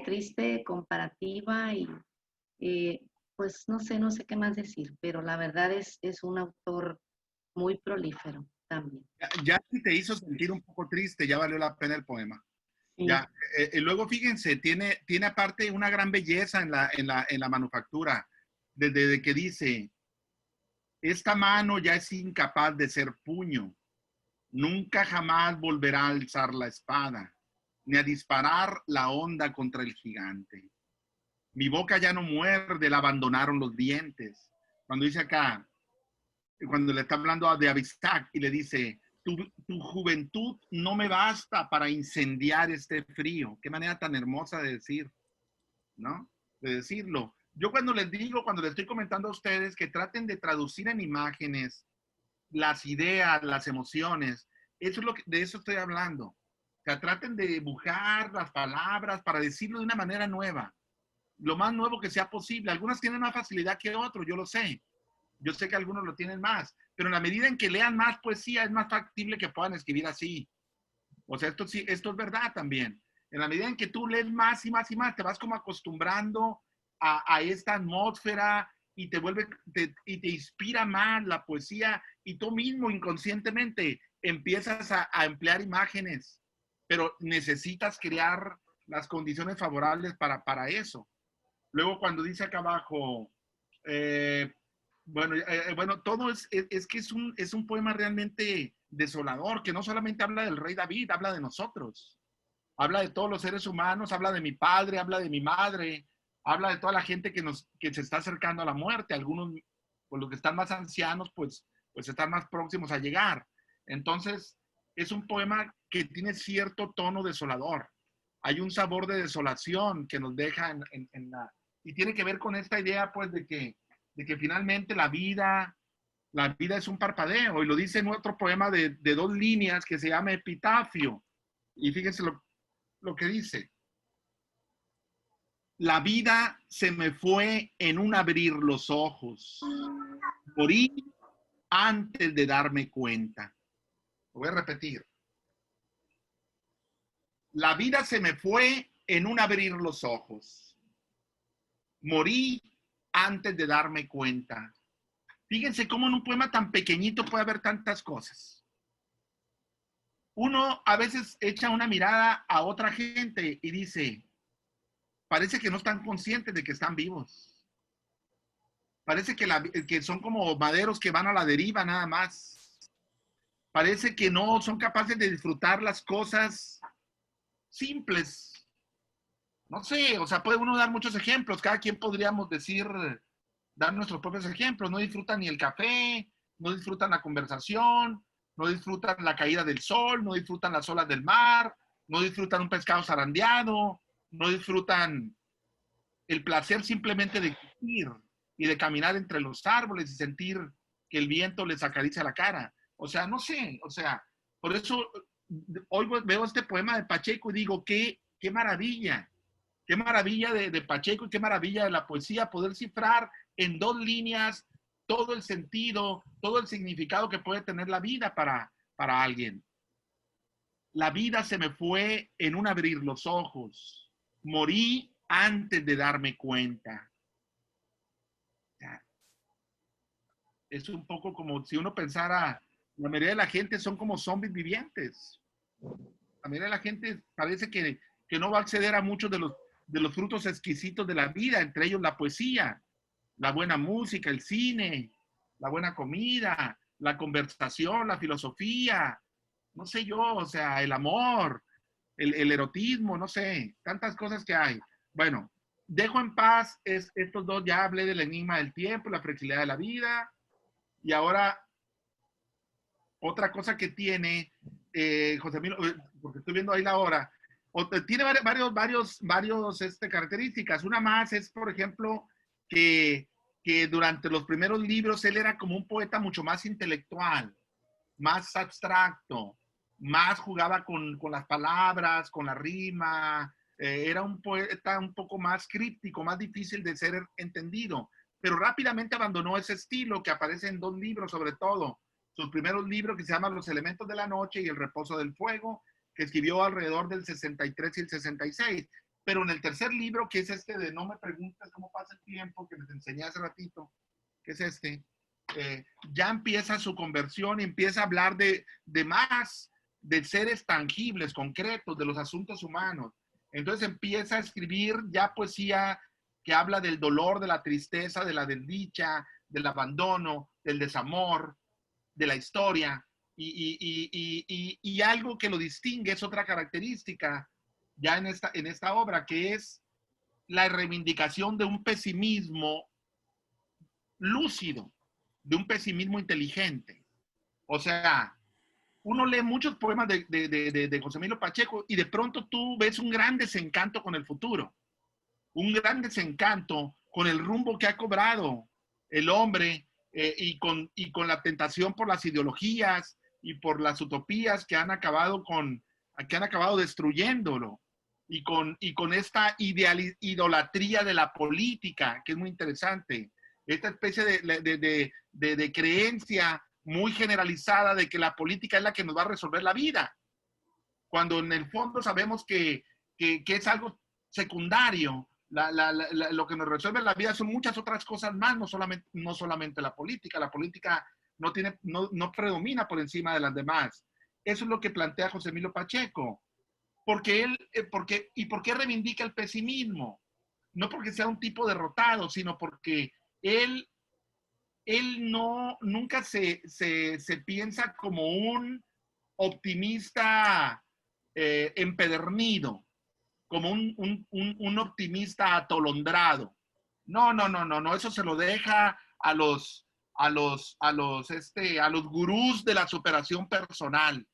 triste comparativa pues no sé qué más decir, pero la verdad es un autor muy prolífero también. Ya si te hizo sentir un poco triste, ya valió la pena el poema. Sí. Ya, luego fíjense, tiene aparte una gran belleza en la manufactura, desde que dice, esta mano ya es incapaz de ser puño, nunca jamás volverá a alzar la espada, ni a disparar la honda contra el gigante. Mi boca ya no muerde, la abandonaron los dientes. Cuando dice acá, cuando le está hablando de Abistag y le dice, tu juventud no me basta para incendiar este frío. Qué manera tan hermosa de decir, ¿no? De decirlo. Yo cuando les estoy comentando a ustedes que traten de traducir en imágenes las ideas, las emociones, de eso estoy hablando. O sea, traten de dibujar las palabras para decirlo de una manera nueva, lo más nuevo que sea posible. Algunas tienen más facilidad que otros, yo lo sé. Yo sé que algunos lo tienen más, pero en la medida en que lean más poesía, es más factible que puedan escribir así. O sea, esto es verdad también. En la medida en que tú lees más y más y más, te vas como acostumbrando a esta atmósfera y te inspira más la poesía y tú mismo inconscientemente empiezas a emplear imágenes, pero necesitas crear las condiciones favorables para eso. Luego cuando dice acá abajo, bueno, todo es que es un poema realmente desolador, que no solamente habla del rey David, habla de nosotros. Habla de todos los seres humanos, habla de mi padre, habla de mi madre, habla de toda la gente que se está acercando a la muerte. Algunos, pues los que están más ancianos, pues están más próximos a llegar. Entonces, es un poema que tiene cierto tono desolador. Hay un sabor de desolación que nos deja en la... Y tiene que ver con esta idea, pues, de que finalmente la vida es un parpadeo. Y lo dice en otro poema de 2 líneas que se llama Epitafio. Y fíjense lo que dice. La vida se me fue en un abrir los ojos. Morí antes de darme cuenta. Lo voy a repetir. La vida se me fue en un abrir los ojos. Morí antes de darme cuenta. Fíjense cómo en un poema tan pequeñito puede haber tantas cosas. Uno a veces echa una mirada a otra gente y dice, parece que no están conscientes de que están vivos. Parece que son como maderos que van a la deriva nada más. Parece que no son capaces de disfrutar las cosas simples. No sé, o sea, puede uno dar muchos ejemplos. Cada quien podríamos dar nuestros propios ejemplos. No disfrutan ni el café, no disfrutan la conversación, no disfrutan la caída del sol, no disfrutan las olas del mar, no disfrutan un pescado zarandeado, no disfrutan el placer simplemente de existir y de caminar entre los árboles y sentir que el viento les acaricia la cara. O sea, no sé, o sea, por eso hoy veo este poema de Pacheco y digo, qué maravilla. Qué maravilla de Pacheco y qué maravilla de la poesía poder cifrar en 2 líneas todo el sentido, todo el significado que puede tener la vida para alguien. La vida se me fue en un abrir los ojos. Morí antes de darme cuenta. Es un poco como si uno pensara, la mayoría de la gente son como zombies vivientes. La mayoría de la gente parece que no va a acceder a muchos de los frutos exquisitos de la vida, entre ellos la poesía, la buena música, el cine, la buena comida, la conversación, la filosofía, no sé yo, o sea, el amor, el erotismo, no sé, tantas cosas que hay. Bueno, dejo en paz estos 2, ya hablé del enigma del tiempo, la flexibilidad de la vida, y ahora otra cosa que tiene José Emilio, porque estoy viendo ahí la hora, tiene varias características. Una más es, por ejemplo, que durante los primeros libros él era como un poeta mucho más intelectual, más abstracto, más jugaba con las palabras, con la rima, era un poeta un poco más críptico, más difícil de ser entendido, pero rápidamente abandonó ese estilo que aparece en 2 libros sobre todo. Sus primeros libros que se llaman Los elementos de la noche y El reposo del fuego, que escribió alrededor del 63 y el 66. Pero en el tercer libro, que es este de No me preguntes cómo pasa el tiempo, que les enseñé hace ratito, que es este, ya empieza su conversión y empieza a hablar de más, de seres tangibles, concretos, de los asuntos humanos. Entonces empieza a escribir ya poesía que habla del dolor, de la tristeza, de la desdicha, del abandono, del desamor, de la historia, y algo que lo distingue es otra característica ya en esta obra, que es la reivindicación de un pesimismo lúcido, de un pesimismo inteligente. O sea, uno lee muchos poemas de José Emilio Pacheco y de pronto tú ves un gran desencanto con el futuro, un gran desencanto con el rumbo que ha cobrado el hombre, y con la tentación por las ideologías y por las utopías que han acabado destruyéndolo, y con esta idolatría de la política, que es muy interesante, esta especie de creencia muy generalizada de que la política es la que nos va a resolver la vida, cuando en el fondo sabemos que es algo secundario. Lo que nos resuelve la vida son muchas otras cosas más, no solamente la política. La política no predomina por encima de las demás. Eso es lo que plantea José Emilio Pacheco. ¿Por qué reivindica el pesimismo? No porque sea un tipo derrotado, sino porque él nunca se piensa como un optimista empedernido. como un optimista atolondrado. No, no, no, no, no, eso se lo deja a los gurús de la superación personal,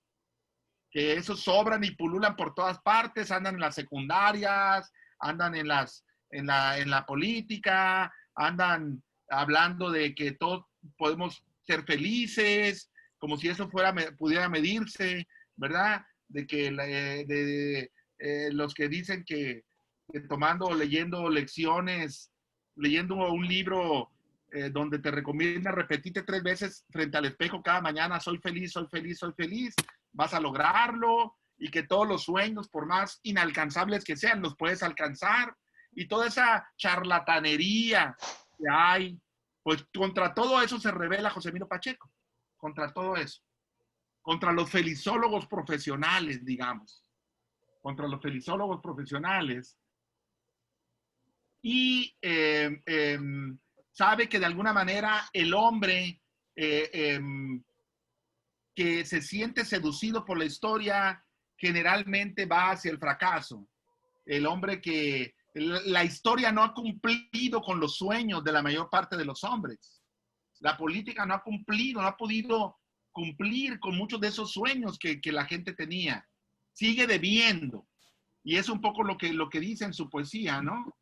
que esos sobran y pululan por todas partes, andan en las secundarias, andan en la política, andan hablando de que todos podemos ser felices, como si eso pudiera medirse, ¿verdad? De que los que dicen que tomando o leyendo lecciones, leyendo un libro donde te recomienda repetirte 3 veces frente al espejo cada mañana, soy feliz, soy feliz, soy feliz, vas a lograrlo, y que todos los sueños, por más inalcanzables que sean, los puedes alcanzar, y toda esa charlatanería que hay, pues contra todo eso se revela José Emilio Pacheco, contra todo eso, contra los felizólogos profesionales, digamos, contra los felizólogos profesionales, y sabe que de alguna manera el hombre que se siente seducido por la historia generalmente va hacia el fracaso. El hombre que la historia no ha cumplido con los sueños de la mayor parte de los hombres. La política no ha cumplido, no ha podido cumplir con muchos de esos sueños que la gente tenía. Sigue debiendo. Y es un poco lo que dice en su poesía, ¿no?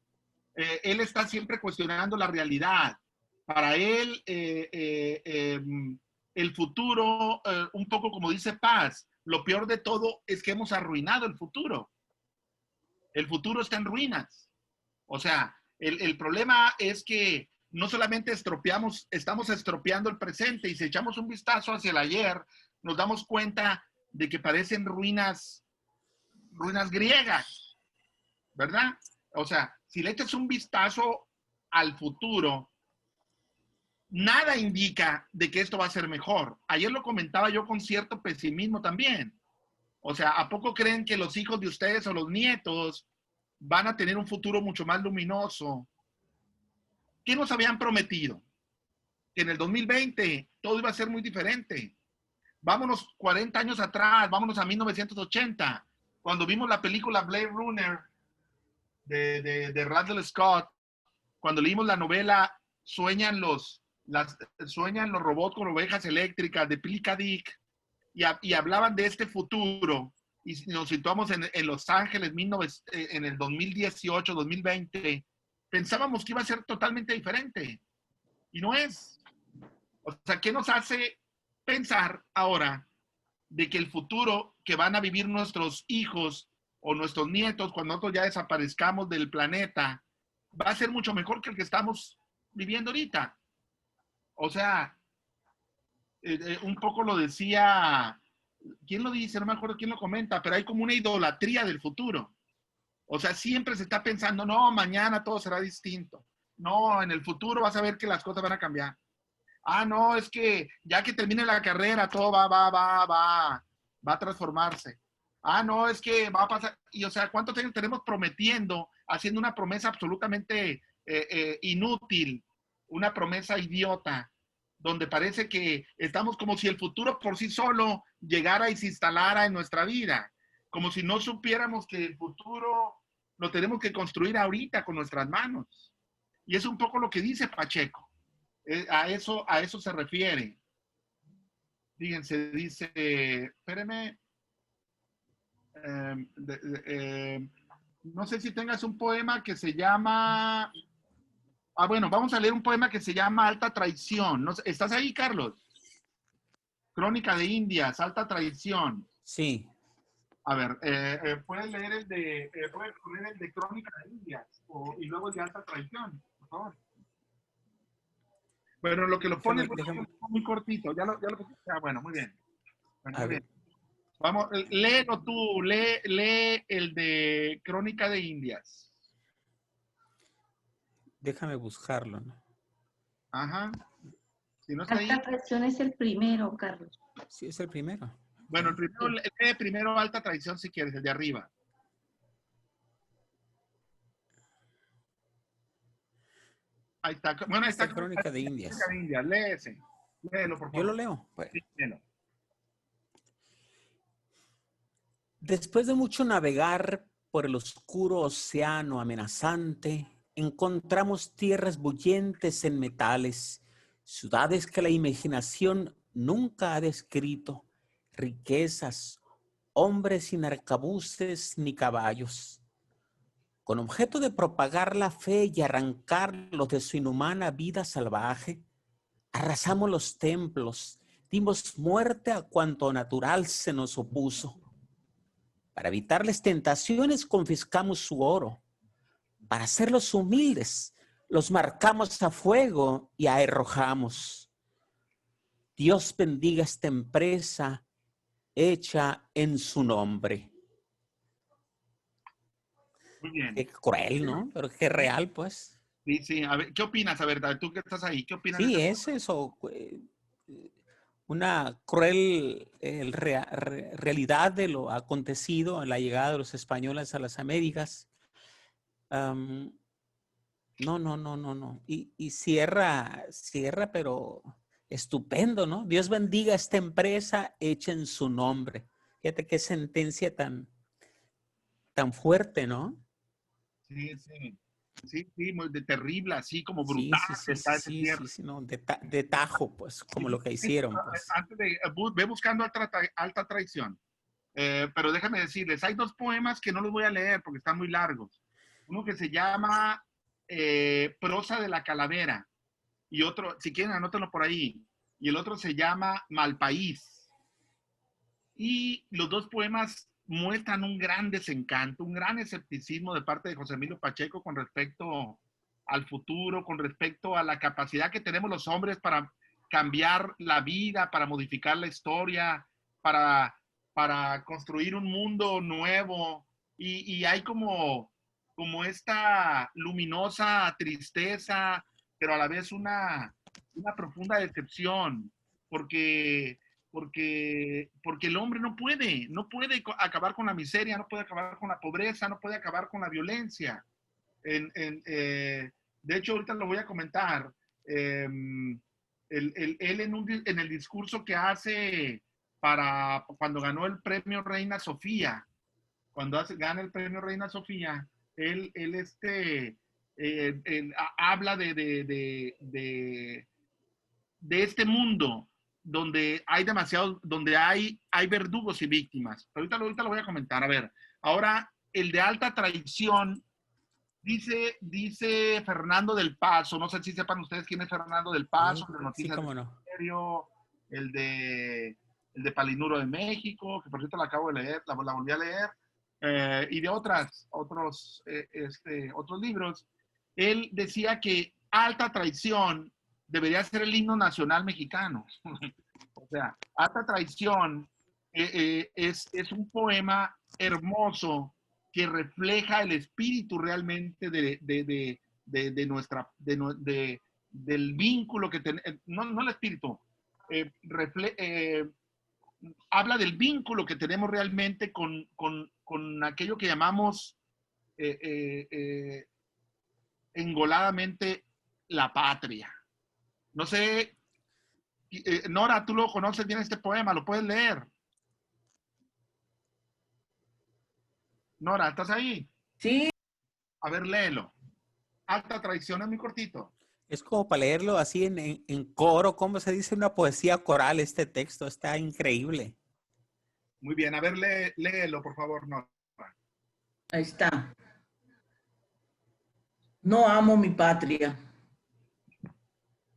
Él está siempre cuestionando la realidad. Para él, el futuro, un poco como dice Paz, lo peor de todo es que hemos arruinado el futuro. El futuro está en ruinas. O sea, el problema es que no solamente estamos estropeando el presente, y si echamos un vistazo hacia el ayer, nos damos cuenta de que parecen ruinas griegas, ¿verdad? O sea, si le echas un vistazo al futuro, nada indica de que esto va a ser mejor. Ayer lo comentaba yo con cierto pesimismo también. O sea, ¿a poco creen que los hijos de ustedes o los nietos van a tener un futuro mucho más luminoso? ¿Qué nos habían prometido? Que en el 2020 todo iba a ser muy diferente. Vámonos 40 años atrás, vámonos a 1980, cuando vimos la película Blade Runner de Ridley Scott, cuando leímos la novela Sueñan los robots con ovejas eléctricas de Philip K. Dick, y hablaban de este futuro, y nos situamos en Los Ángeles en el 2018, 2020, pensábamos que iba a ser totalmente diferente, y no es. O sea, ¿qué nos hace pensar ahora de que el futuro que van a vivir nuestros hijos o nuestros nietos cuando nosotros ya desaparezcamos del planeta va a ser mucho mejor que el que estamos viviendo ahorita? O sea, un poco lo decía, ¿quién lo dice? No me acuerdo quién lo comenta, pero hay como una idolatría del futuro. O sea, siempre se está pensando, no, mañana todo será distinto. No, en el futuro vas a ver que las cosas van a cambiar. Ah, no, es que ya que termine la carrera, todo va a transformarse. Ah, no, es que va a pasar. Y o sea, ¿cuántos años tenemos prometiendo, haciendo una promesa absolutamente inútil, una promesa idiota, donde parece que estamos como si el futuro por sí solo llegara y se instalara en nuestra vida, como si no supiéramos que el futuro lo tenemos que construir ahorita con nuestras manos. Y es un poco lo que dice Pacheco. A eso se refiere. Fíjense, dice, espérenme, no sé si tengas un poema que se llama, bueno, vamos a leer un poema que se llama Alta Traición. No sé, ¿estás ahí, Carlos? Crónica de Indias, Alta Traición. Sí. A ver, puedes leer puedes poner el de Crónica de Indias y luego el de Alta Traición, por favor. Bueno, lo que lo pone es muy cortito. Ya lo bueno, muy bien. Bueno, muy bien. Vamos, léelo tú, lee el de Crónica de Indias. Déjame buscarlo, ¿no? Ajá. Si no está ahí. Alta Traición es el primero, Carlos. Sí, es el primero. Bueno, lee primero Alta Traición si quieres, el de arriba. Ahí está. Bueno, ahí está. Crónica de Indias. Crónica de Indias, léese. Léelo, por favor. Yo lo leo. Pues. Sí, léelo. Después de mucho navegar, por el oscuro océano amenazante, encontramos tierras bullentes en metales, ciudades que la imaginación nunca ha descrito, riquezas, hombres sin arcabuces ni caballos. Con objeto de propagar la fe y arrancarlos de su inhumana vida salvaje, arrasamos los templos, dimos muerte a cuanto natural se nos opuso. Para evitarles tentaciones confiscamos su oro. Para hacerlos humildes, los marcamos a fuego y arrojamos. Dios bendiga esta empresa hecha en su nombre. Muy bien. Qué cruel, ¿no? Pero qué real, pues. Sí, sí. A ver, ¿qué opinas? A ver, David, tú que estás ahí, ¿qué opinas? Sí, de es eso. Una cruel realidad de lo acontecido en la llegada de los españoles a las Américas. No. Y cierra, pero estupendo, ¿no? Dios bendiga esta empresa hecha en su nombre. Fíjate qué sentencia tan fuerte, ¿no? Sí, sí. Sí, sí, muy terrible, así como Sí, brutal. sí, no, de tajo, pues, como lo que hicieron, pues. Antes de, ve buscando alta traición. Pero déjame decirles, hay dos poemas que no los voy a leer porque están muy largos. Uno que se llama Prosa de la Calavera y otro, si quieren anótenlo por ahí, y el otro se llama Malpaís. Y los dos poemas muestran un gran desencanto, un gran escepticismo de parte de José Emilio Pacheco con respecto al futuro, con respecto a la capacidad que tenemos los hombres para cambiar la vida, para modificar la historia, para construir un mundo nuevo. Y hay como esta luminosa tristeza, pero a la vez una profunda decepción, porque el hombre no puede acabar con la miseria, no puede acabar con la pobreza, no puede acabar con la violencia. De hecho, ahorita lo voy a comentar. Él en el discurso que hace para cuando ganó el premio Reina Sofía, gana el premio Reina Sofía, él habla de este mundo donde hay donde hay verdugos y víctimas. Ahorita lo voy a comentar. A ver, ahora el de alta traición, dice Fernando del Paso, no sé si sepan ustedes quién es Fernando del Paso, de Noticias cómo no. del Ministerio, el de Palinuro de México, que por cierto la acabo de leer, la volví a leer, y de otros libros. Él decía que alta traición debería ser el himno nacional mexicano. O sea, Alta Traición es un poema hermoso que refleja el espíritu realmente del vínculo que tenemos, no el espíritu, habla del vínculo que tenemos realmente con aquello que llamamos engoladamente la patria. No sé, Nora, tú lo conoces bien este poema, lo puedes leer. Nora, ¿estás ahí? Sí. A ver, léelo. Alta Traición es muy cortito. Es como para leerlo así en coro, ¿cómo se dice? Una poesía coral este texto, está increíble. Muy bien, a ver, léelo, por favor, Nora. Ahí está. No amo mi patria.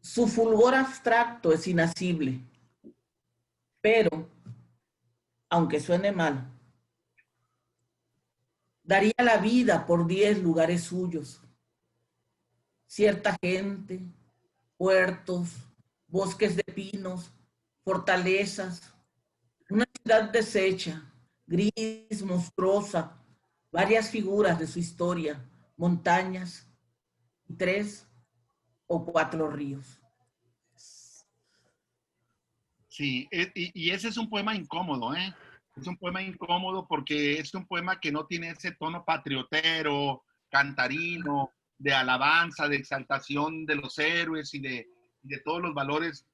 Su fulgor abstracto es inacible, pero, aunque suene mal, daría la vida por 10 lugares suyos. Cierta gente, puertos, bosques de pinos, fortalezas, una ciudad deshecha, gris, monstruosa, varias figuras de su historia, montañas, 3 o 4 ríos. Sí, y ese es un poema incómodo, ¿eh? Es un poema incómodo porque es un poema que no tiene ese tono patriotero, cantarino, de alabanza, de exaltación de los héroes y de todos los valores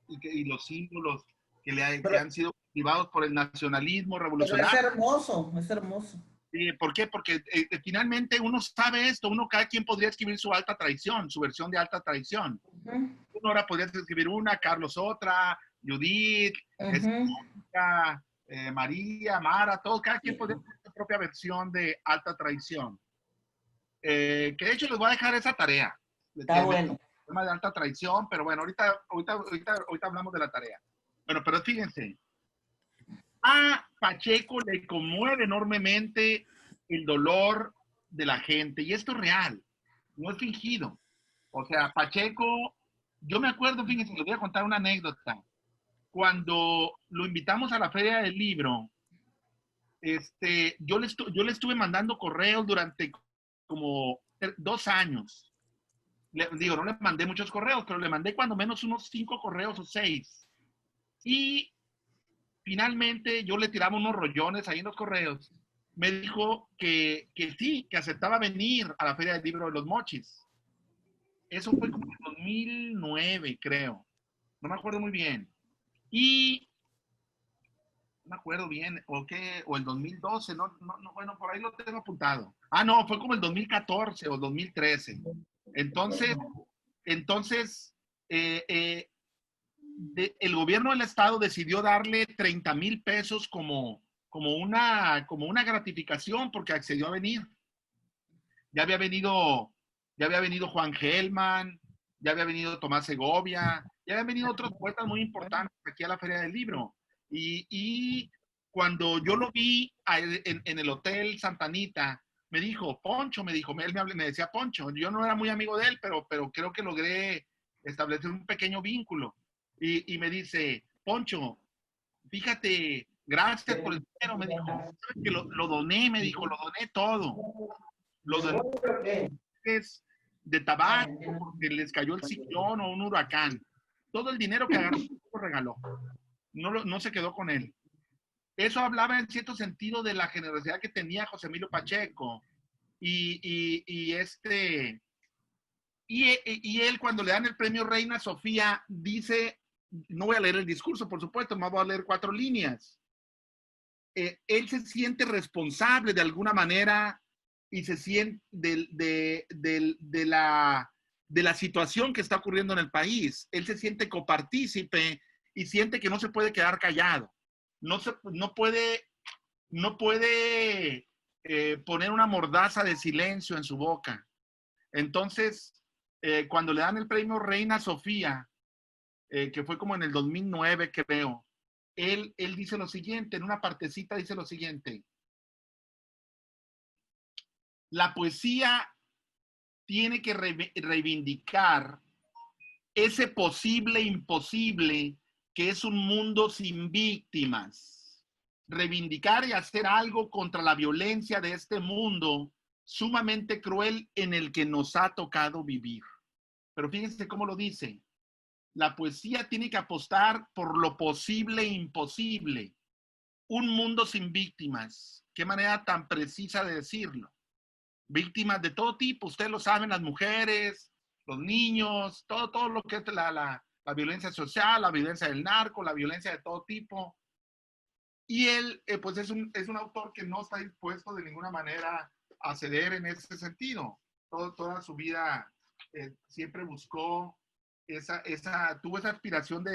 y los símbolos que han sido cultivados por el nacionalismo revolucionario. Pero es hermoso, es hermoso. ¿Por qué? Porque finalmente uno sabe esto, cada quien podría escribir su alta traición, su versión de alta traición. Uno ahora podría escribir una, Carlos otra, Judith, María, Mara, todo, cada quien podría hacer su propia versión de alta traición. Que de hecho les voy a dejar esa tarea. Está bueno. El tema de alta traición, pero bueno, ahorita hablamos de la tarea. Bueno, pero fíjense, a Pacheco le conmueve enormemente el dolor de la gente, y esto es real, no es fingido. O sea, Pacheco, yo me acuerdo, fíjense, les voy a contar una anécdota. Cuando lo invitamos a la Feria del Libro, yo le estuve mandando correos durante como 2 años. No le mandé muchos correos, pero le mandé cuando menos unos 5 correos o 6. Y finalmente yo le tiraba unos rollones ahí en los correos. Me dijo que sí, que aceptaba venir a la Feria del Libro de los Mochis. Eso fue como en 2009, creo. No me acuerdo muy bien. Y no me acuerdo bien, o el 2012, bueno, por ahí lo tengo apuntado. No, fue como el 2014 o 2013. Entonces el gobierno del estado decidió darle 30,000 pesos como una gratificación porque accedió a venir. Ya había venido Juan Gelman, ya había venido Tomás Segovia, ya habían venido otros poetas muy importantes aquí a la Feria del Libro. Y cuando yo lo vi en el Hotel Santa Anita, me dijo, Poncho, él me decía Poncho. Yo no era muy amigo de él, pero creo que logré establecer un pequeño vínculo. Y me dice, Poncho, fíjate, gracias por el dinero, me dijo. Que lo doné, me dijo, lo doné todo. Lo doné de tabaco, porque les cayó el ciclón o un huracán. Todo el dinero que agarró lo regaló. No se quedó con él. Eso hablaba en cierto sentido de la generosidad que tenía José Emilio Pacheco. Y él, cuando le dan el premio Reina Sofía, dice, no voy a leer el discurso, por supuesto, más voy a leer 4 líneas. Él se siente responsable de alguna manera y se siente de la situación que está ocurriendo en el país. Él se siente copartícipe y siente que no se puede quedar callado. No puede poner una mordaza de silencio en su boca. Entonces, cuando le dan el premio Reina Sofía, que fue como en el 2009, creo, él dice lo siguiente, en una partecita dice lo siguiente: la poesía tiene que reivindicar ese posible imposible que es un mundo sin víctimas. Reivindicar y hacer algo contra la violencia de este mundo sumamente cruel en el que nos ha tocado vivir. Pero fíjense cómo lo dice. La poesía tiene que apostar por lo posible e imposible. Un mundo sin víctimas. Qué manera tan precisa de decirlo. Víctimas de todo tipo, ustedes lo saben, las mujeres, los niños, todo lo que es la violencia social, la violencia del narco, la violencia de todo tipo. Y él, pues es un autor que no está dispuesto de ninguna manera a ceder en ese sentido. Toda su vida siempre buscó tuvo esa aspiración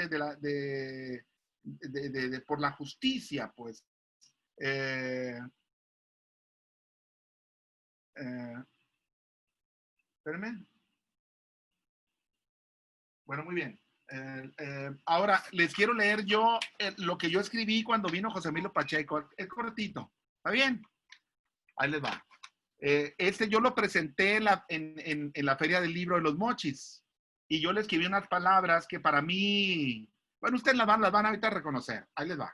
por la justicia, pues. Espérenme. Bueno, muy bien. Ahora, les quiero leer yo lo que yo escribí cuando vino José Emilio Pacheco. Es cortito. ¿Está bien? Ahí les va. Yo lo presenté en la Feria del Libro de los Mochis. Y yo le escribí unas palabras que para mí, bueno, ustedes las van ahorita a reconocer. Ahí les va.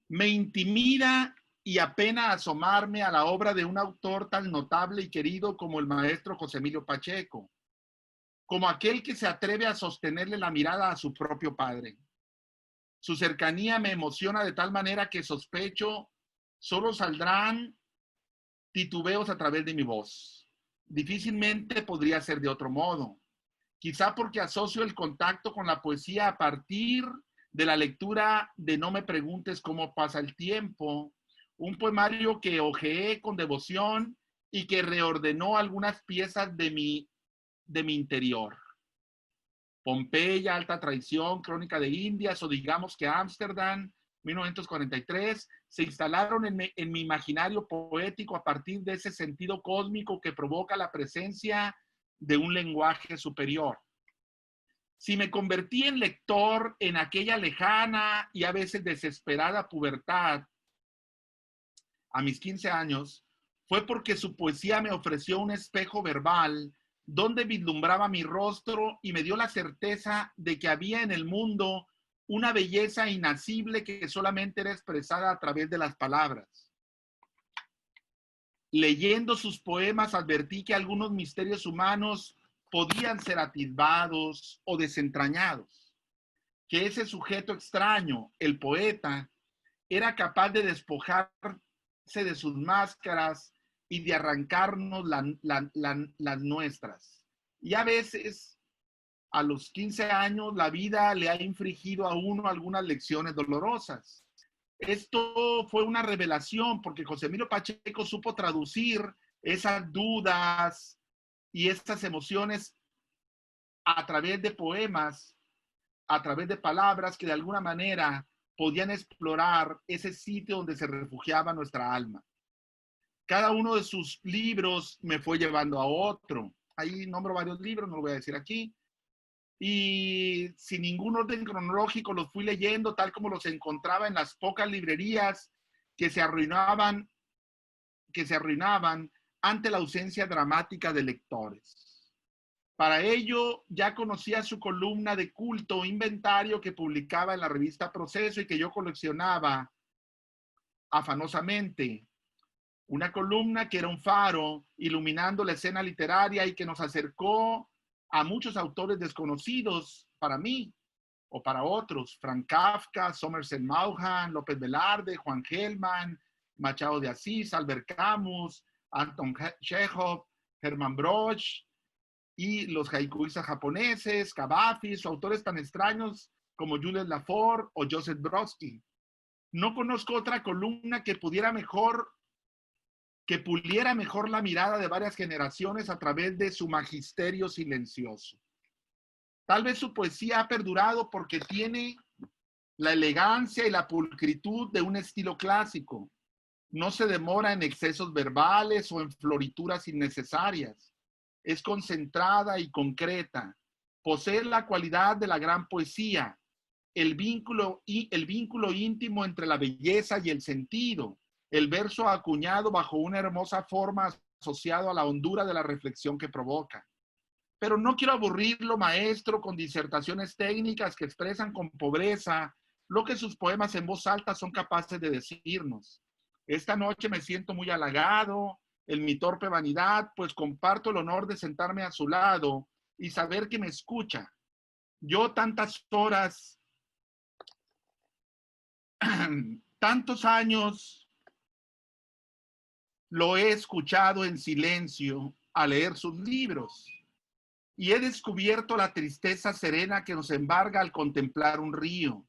Me intimida y apena asomarme a la obra de un autor tan notable y querido como el maestro José Emilio Pacheco, como aquel que se atreve a sostenerle la mirada a su propio padre. Su cercanía me emociona de tal manera que sospecho solo saldrán titubeos a través de mi voz. Difícilmente podría ser de otro modo. Quizá porque asocio el contacto con la poesía a partir de la lectura de No me preguntes cómo pasa el tiempo, un poemario que hojeé con devoción y que reordenó algunas piezas de mi interior. Pompeya, Alta Traición, Crónica de Indias, o digamos que Ámsterdam, 1943, se instalaron en mi imaginario poético a partir de ese sentido cósmico que provoca la presencia de un lenguaje superior. Si me convertí en lector en aquella lejana y a veces desesperada pubertad, a mis 15 años, fue porque su poesía me ofreció un espejo verbal donde vislumbraba mi rostro y me dio la certeza de que había en el mundo una belleza inacible que solamente era expresada a través de las palabras. Leyendo sus poemas advertí que algunos misterios humanos podían ser atisbados o desentrañados, que ese sujeto extraño, el poeta, era capaz de despojarse de sus máscaras y de arrancarnos las nuestras. Y a veces, a los 15 años, la vida le ha infligido a uno algunas lecciones dolorosas. Esto fue una revelación porque José Emilio Pacheco supo traducir esas dudas y estas emociones a través de poemas, a través de palabras que de alguna manera podían explorar ese sitio donde se refugiaba nuestra alma. Cada uno de sus libros me fue llevando a otro. Ahí nombro varios libros, no lo voy a decir aquí. Y sin ningún orden cronológico los fui leyendo tal como los encontraba en las pocas librerías que se arruinaban ante la ausencia dramática de lectores. Para ello ya conocía su columna de culto, inventario que publicaba en la revista Proceso y que yo coleccionaba afanosamente. Una columna que era un faro iluminando la escena literaria y que nos acercó a muchos autores desconocidos para mí o para otros. Frank Kafka, Somerset Maugham, López Velarde, Juan Gelman, Machado de Asís, Albert Camus, Anton Chekhov, Hermann Broch y los haikuistas japoneses, Kavafis, o autores tan extraños como Jules Lafort o Joseph Brodsky. No conozco otra columna que puliera mejor la mirada de varias generaciones a través de su magisterio silencioso. Tal vez su poesía ha perdurado porque tiene la elegancia y la pulcritud de un estilo clásico. No se demora en excesos verbales o en florituras innecesarias. Es concentrada y concreta. Posee la cualidad de la gran poesía, el vínculo íntimo entre la belleza y el sentido, el verso acuñado bajo una hermosa forma asociado a la hondura de la reflexión que provoca. Pero no quiero aburrirlo, maestro, con disertaciones técnicas que expresan con pobreza lo que sus poemas en voz alta son capaces de decirnos. Esta noche me siento muy halagado en mi torpe vanidad, pues comparto el honor de sentarme a su lado y saber que me escucha. Yo tantas horas, tantos años, lo he escuchado en silencio al leer sus libros y he descubierto la tristeza serena que nos embarga al contemplar un río,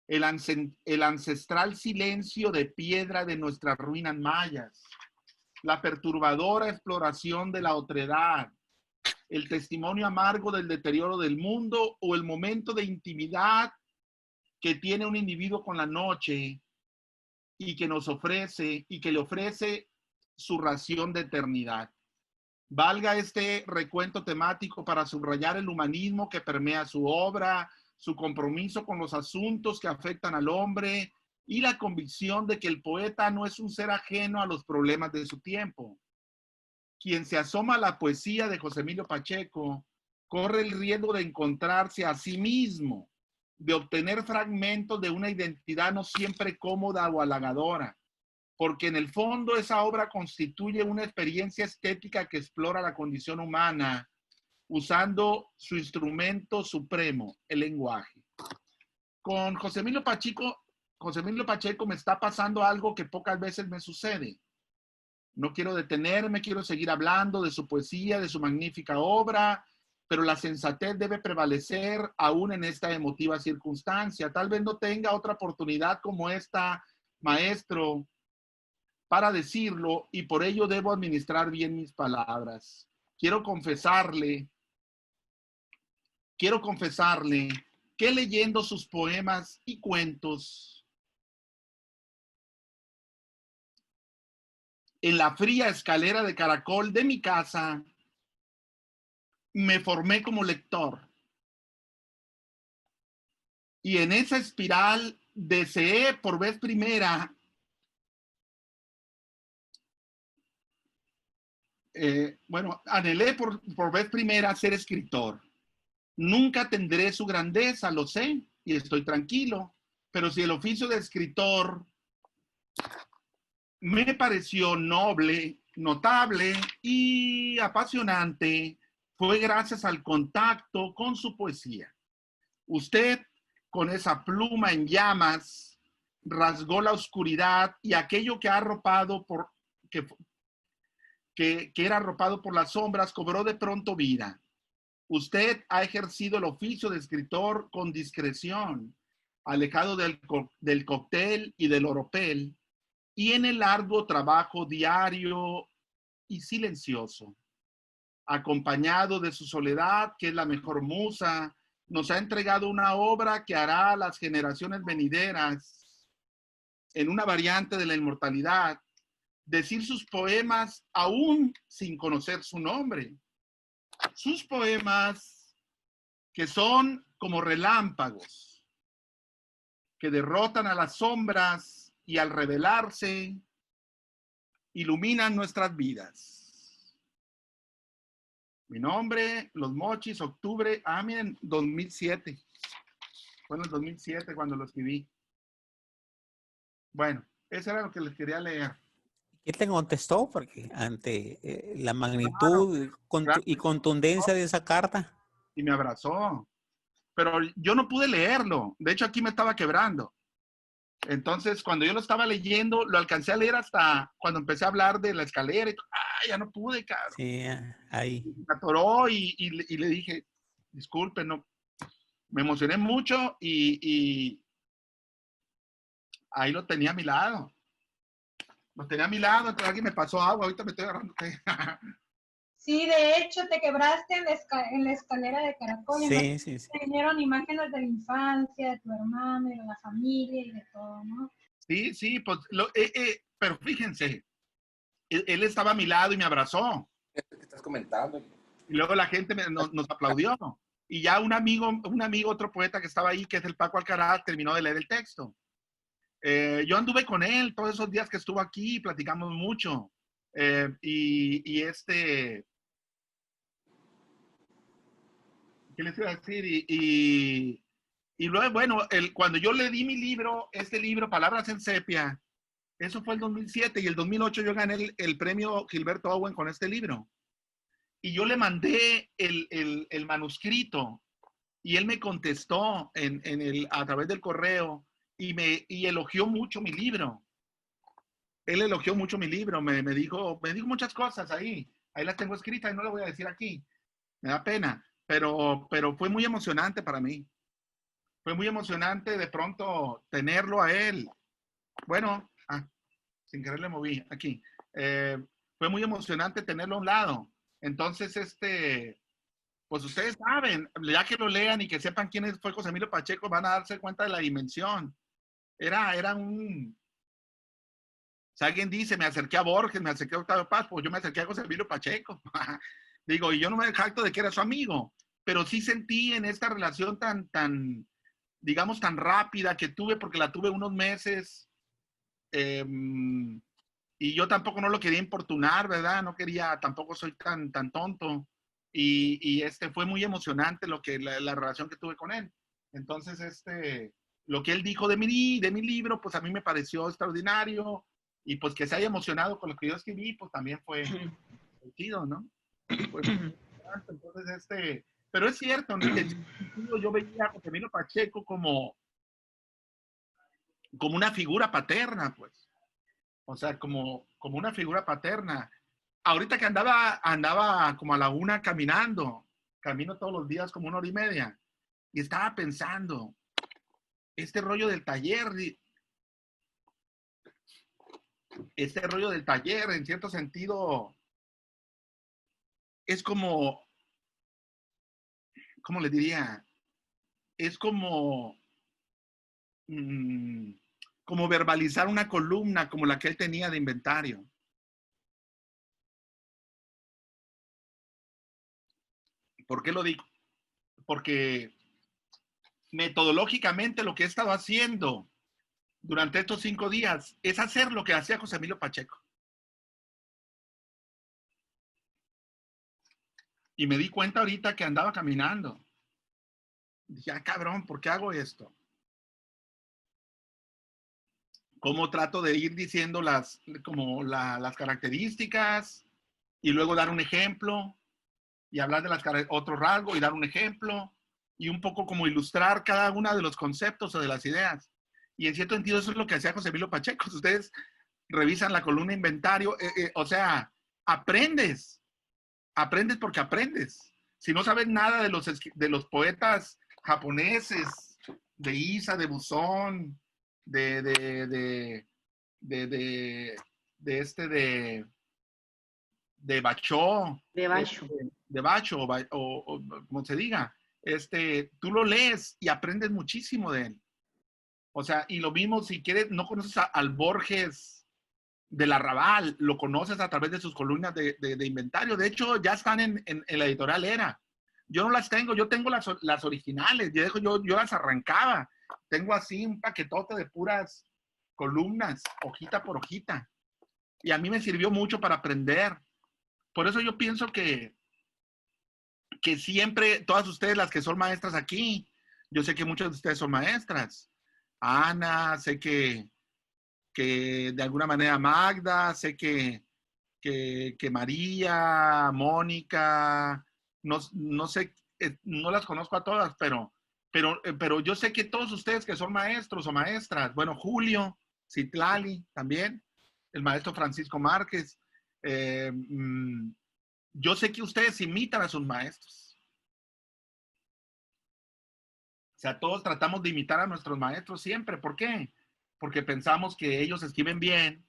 el ancestral silencio de piedra de nuestras ruinas mayas, la perturbadora exploración de la otredad, el testimonio amargo del deterioro del mundo o el momento de intimidad que tiene un individuo con la noche y que le ofrece su ración de eternidad. Valga este recuento temático para subrayar el humanismo que permea su obra, su compromiso con los asuntos que afectan al hombre y la convicción de que el poeta no es un ser ajeno a los problemas de su tiempo. Quien se asoma a la poesía de José Emilio Pacheco corre el riesgo de encontrarse a sí mismo, de obtener fragmentos de una identidad no siempre cómoda o halagadora, porque en el fondo esa obra constituye una experiencia estética que explora la condición humana usando su instrumento supremo, el lenguaje. Con José Emilio Pacheco me está pasando algo que pocas veces me sucede. No quiero detenerme, quiero seguir hablando de su poesía, de su magnífica obra, pero la sensatez debe prevalecer aún en esta emotiva circunstancia. Tal vez no tenga otra oportunidad como esta, maestro, para decirlo y por ello debo administrar bien mis palabras. Quiero confesarle que leyendo sus poemas y cuentos en la fría escalera de caracol de mi casa, me formé como lector. Y en esa espiral deseé por vez primera anhelé por vez primera ser escritor. Nunca tendré su grandeza, lo sé, y estoy tranquilo, pero si el oficio de escritor me pareció noble, notable y apasionante, fue gracias al contacto con su poesía. Usted, con esa pluma en llamas, rasgó la oscuridad y aquello que ha arropado que era arropado por las sombras, cobró de pronto vida. Usted ha ejercido el oficio de escritor con discreción, alejado del cóctel y del oropel, y en el largo trabajo diario y silencioso. Acompañado de su soledad, que es la mejor musa, nos ha entregado una obra que hará a las generaciones venideras, en una variante de la inmortalidad, decir sus poemas aún sin conocer su nombre. Sus poemas que son como relámpagos, que derrotan a las sombras y al revelarse, iluminan nuestras vidas. Mi nombre, Los Mochis, octubre, miren, 2007. Fue en el 2007 cuando lo escribí. Bueno, eso era lo que les quería leer. ¿Qué te contestó? Porque ante la magnitud claro. y contundencia de esa carta. Y me abrazó. Pero yo no pude leerlo. De hecho, aquí me estaba quebrando. Entonces, cuando yo lo estaba leyendo, lo alcancé a leer hasta cuando empecé a hablar de la escalera. Y ya no pude, cabrón. Sí, ahí. Me atoró y le dije, disculpe, no. Me emocioné mucho y ahí lo tenía a mi lado. Lo tenía a mi lado, entonces alguien me pasó agua, ahorita me estoy agarrando. Sí, de hecho, te quebraste en la escalera de caracol. Sí. Te vinieron imágenes de la infancia, de tu hermano, y de la familia y de todo, ¿no? Sí, pues, pero fíjense, él estaba a mi lado y me abrazó. ¿Qué estás comentando? Y luego la gente nos aplaudió. Y ya un amigo, otro poeta que estaba ahí, que es el Paco Alcaraz, terminó de leer el texto. Yo anduve con él todos esos días que estuvo aquí, platicamos mucho. ¿Qué les iba a decir? Y luego, bueno, cuando yo le di mi libro, este libro, Palabras en Sepia, eso fue el 2007 y el 2008 yo gané el premio Gilberto Owen con este libro. Y yo le mandé el manuscrito y él me contestó a través del correo y elogió mucho mi libro. Él elogió mucho mi libro, me dijo muchas cosas ahí las tengo escritas y no las voy a decir aquí, me da pena, pero fue muy emocionante para mí. Fue muy emocionante de pronto tenerlo a él. Bueno, sin querer le moví aquí. Fue muy emocionante tenerlo a un lado. Entonces, pues ustedes saben, ya que lo lean y que sepan quién fue José Emilio Pacheco, van a darse cuenta de la dimensión. Era un... Si alguien dice, me acerqué a Borges, me acerqué a Octavio Paz, pues yo me acerqué a José Emilio Pacheco. Digo, y yo no me jacto de que era su amigo, pero sí sentí en esta relación digamos, tan rápida que tuve, porque la tuve unos meses, y yo tampoco no lo quería importunar, ¿verdad? No quería, tampoco soy tan tonto. Y fue muy emocionante la relación que tuve con él. Entonces, lo que él dijo de mi libro, pues a mí me pareció extraordinario. Y pues que se haya emocionado con lo que yo escribí, pues también fue chido, ¿no? Entonces, pero es cierto, ¿no? Yo veía a José Emilio Pacheco como una figura paterna, pues. O sea, como una figura paterna. Ahorita que andaba como a la 1 caminando, camino todos los días como 1 hora y media, y estaba pensando, este rollo del taller, este rollo del taller, en cierto sentido, es como, ¿cómo le diría? Es como, como verbalizar una columna como la que él tenía de inventario. ¿Por qué lo digo? Porque metodológicamente lo que he estado haciendo durante estos 5 días es hacer lo que hacía José Emilio Pacheco. Y me di cuenta ahorita que andaba caminando. Dije, ah, cabrón, ¿por qué hago esto? ¿Cómo trato de ir diciendo las características y luego dar un ejemplo y hablar de otro rasgo y dar un ejemplo y un poco como ilustrar cada uno de los conceptos o de las ideas? Y en cierto sentido eso es lo que hacía José Emilio Pacheco. Ustedes revisan la columna inventario, o sea, aprendes porque aprendes. Si no sabes nada de los poetas japoneses, de Issa, de Buzón, de Bachó, De Basho. de Bacho, o como se diga, tú lo lees y aprendes muchísimo de él. O sea, y lo mismo si quieres, no conoces al Borges del Arrabal, lo conoces a través de sus columnas de inventario. De hecho, ya están en la editorial Era. Yo no las tengo, yo tengo las originales, yo las arrancaba. Tengo así un paquetote de puras columnas, hojita por hojita. Y a mí me sirvió mucho para aprender. Por eso yo pienso que siempre, todas ustedes las que son maestras aquí, yo sé que muchas de ustedes son maestras. Ana, sé que de alguna manera Magda, sé que María, Mónica, no sé, no las conozco a todas, pero yo sé que todos ustedes que son maestros o maestras, bueno, Julio, Citlali también, el maestro Francisco Márquez, yo sé que ustedes imitan a sus maestros. O sea, todos tratamos de imitar a nuestros maestros siempre. ¿Por qué? Porque pensamos que ellos escriben bien,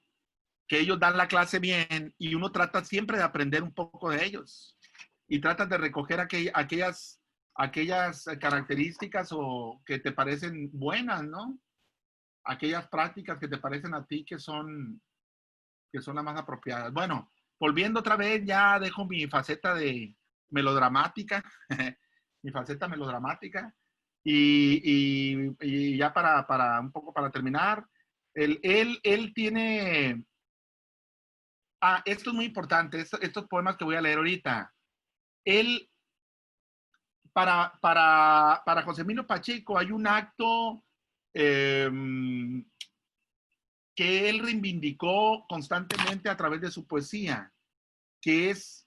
que ellos dan la clase bien y uno trata siempre de aprender un poco de ellos y tratas de recoger aquellas características o que te parecen buenas, ¿no? Aquellas prácticas que te parecen a ti que son las más apropiadas. Bueno, volviendo otra vez, ya dejo mi faceta de melodramática, mi faceta melodramática y ya para un poco para terminar, él tiene... esto es muy importante, estos poemas que voy a leer ahorita. Él, para José Emilio Pacheco, hay un acto que él reivindicó constantemente a través de su poesía, que es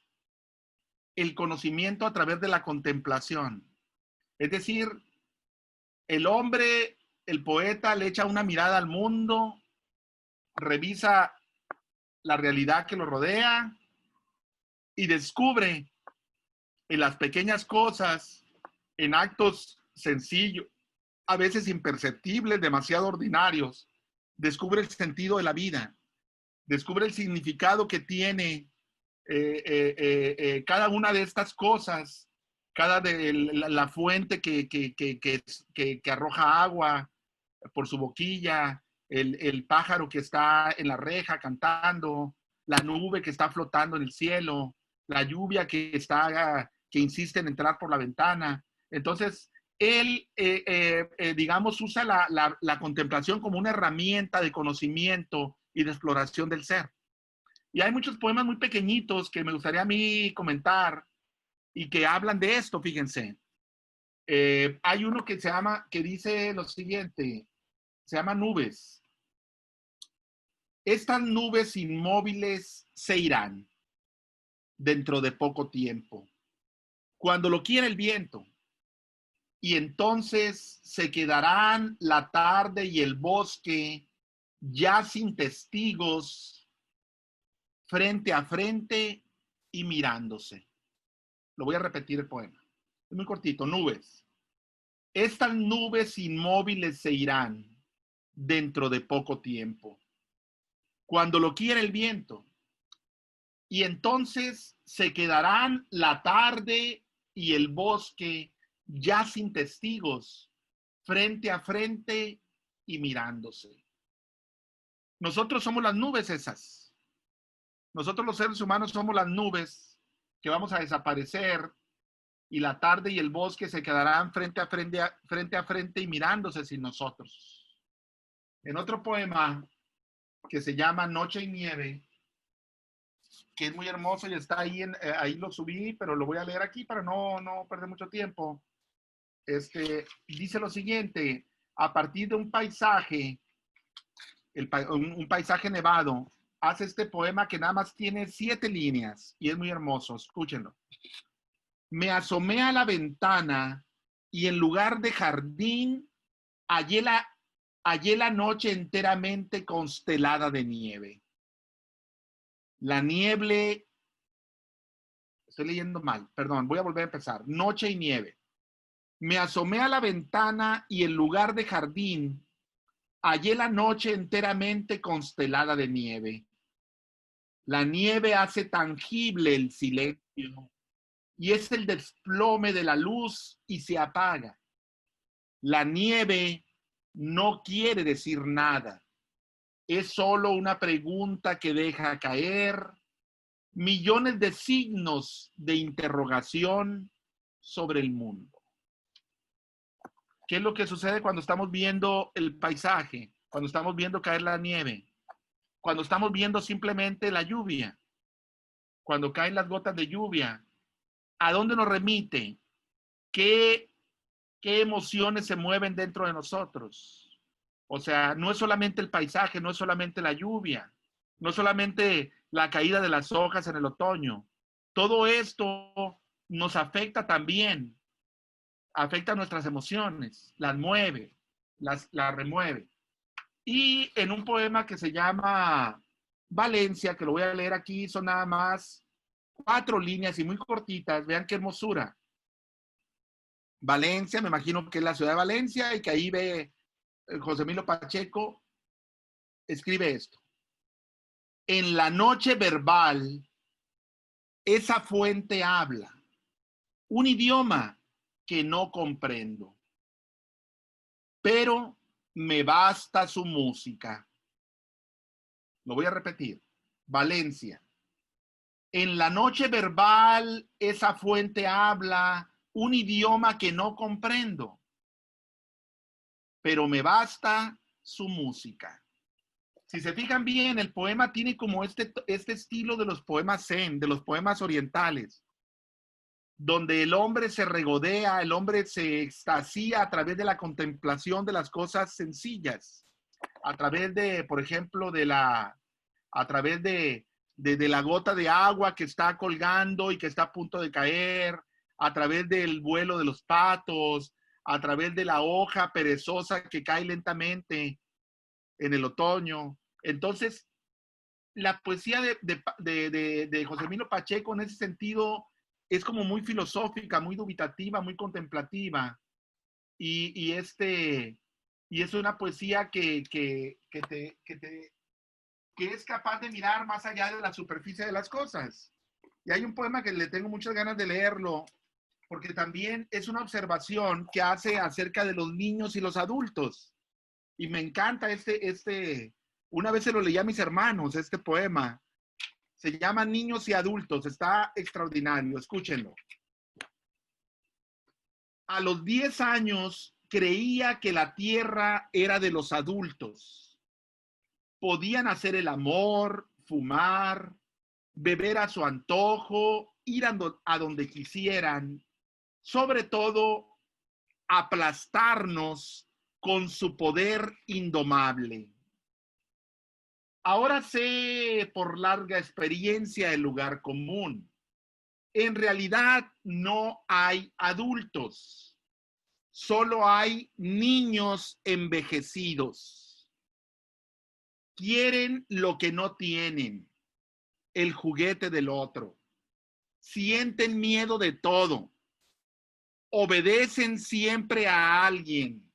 el conocimiento a través de la contemplación. Es decir, el hombre, el poeta, le echa una mirada al mundo, revisa la realidad que lo rodea y descubre en las pequeñas cosas, en actos sencillos, a veces imperceptibles, demasiado ordinarios, descubre el sentido de la vida, descubre el significado que tiene cada una de estas cosas, cada de la fuente que arroja agua por su boquilla, el pájaro que está en la reja cantando, la nube que está flotando en el cielo, la lluvia que insiste en entrar por la ventana. Entonces, él, digamos, usa la contemplación como una herramienta de conocimiento y de exploración del ser. Y hay muchos poemas muy pequeñitos que me gustaría a mí comentar y que hablan de esto, fíjense. Hay uno que dice lo siguiente, se llama Nubes. Estas nubes inmóviles se irán dentro de poco tiempo, cuando lo quiera el viento, y entonces se quedarán la tarde y el bosque ya sin testigos, frente a frente y mirándose. Lo voy a repetir el poema. Es muy cortito. Nubes. Estas nubes inmóviles se irán dentro de poco tiempo, cuando lo quiere el viento. Y entonces se quedarán la tarde y el bosque ya sin testigos, frente a frente y mirándose. Nosotros somos las nubes esas. Nosotros los seres humanos somos las nubes que vamos a desaparecer y la tarde y el bosque se quedarán frente a frente y mirándose sin nosotros. En otro poema que se llama Noche y Nieve, que es muy hermoso y está ahí, ahí lo subí, pero lo voy a leer aquí para no perder mucho tiempo. Dice lo siguiente: a partir de un paisaje, un paisaje nevado, hace este poema que nada más tiene 7 líneas y es muy hermoso. Escúchenlo. Me asomé a la ventana y en lugar de jardín hallé la noche enteramente constelada de nieve. La nieve, estoy leyendo mal, perdón, voy a volver a empezar. Noche y nieve. Me asomé a la ventana y en lugar de jardín hallé la noche enteramente constelada de nieve. La nieve hace tangible el silencio y es el desplome de la luz y se apaga. La nieve no quiere decir nada. Es solo una pregunta que deja caer millones de signos de interrogación sobre el mundo. ¿Qué es lo que sucede cuando estamos viendo el paisaje? Cuando estamos viendo caer la nieve. Cuando estamos viendo simplemente la lluvia. Cuando caen las gotas de lluvia. ¿A dónde nos remite? ¿Qué emociones se mueven dentro de nosotros? O sea, no es solamente el paisaje, no es solamente la lluvia, no es solamente la caída de las hojas en el otoño. Todo esto nos afecta también, afecta nuestras emociones, las mueve, las remueve. Y en un poema que se llama Valencia, que lo voy a leer aquí, son nada más 4 líneas y muy cortitas. Vean qué hermosura. Valencia, me imagino que es la ciudad de Valencia y que ahí ve José Emilio Pacheco, escribe esto. En la noche verbal, esa fuente habla un idioma que no comprendo, pero me basta su música. Lo voy a repetir. Valencia. En la noche verbal, esa fuente habla un idioma que no comprendo, pero me basta su música. Si se fijan bien, el poema tiene como este estilo de los poemas zen, de los poemas orientales, donde el hombre se regodea, el hombre se extasía a través de la contemplación de las cosas sencillas, a través de, por ejemplo, a través de la gota de agua que está colgando y que está a punto de caer, a través del vuelo de los patos, a través de la hoja perezosa que cae lentamente en el otoño. Entonces, la poesía de José Emilio Pacheco en ese sentido es como muy filosófica, muy dubitativa, muy contemplativa. Y es una poesía que es capaz de mirar más allá de la superficie de las cosas. Y hay un poema que le tengo muchas ganas de leerlo, porque también es una observación que hace acerca de los niños y los adultos. Y me encanta una vez se lo leí a mis hermanos, este poema. Se llama Niños y Adultos, está extraordinario, escúchenlo. A los 10 años creía que la tierra era de los adultos. Podían hacer el amor, fumar, beber a su antojo, ir a donde quisieran, sobre todo aplastarnos con su poder indomable. Ahora sé por larga experiencia el lugar común. En realidad no hay adultos, solo hay niños envejecidos. Quieren lo que no tienen, el juguete del otro. Sienten miedo de todo. Obedecen siempre a alguien.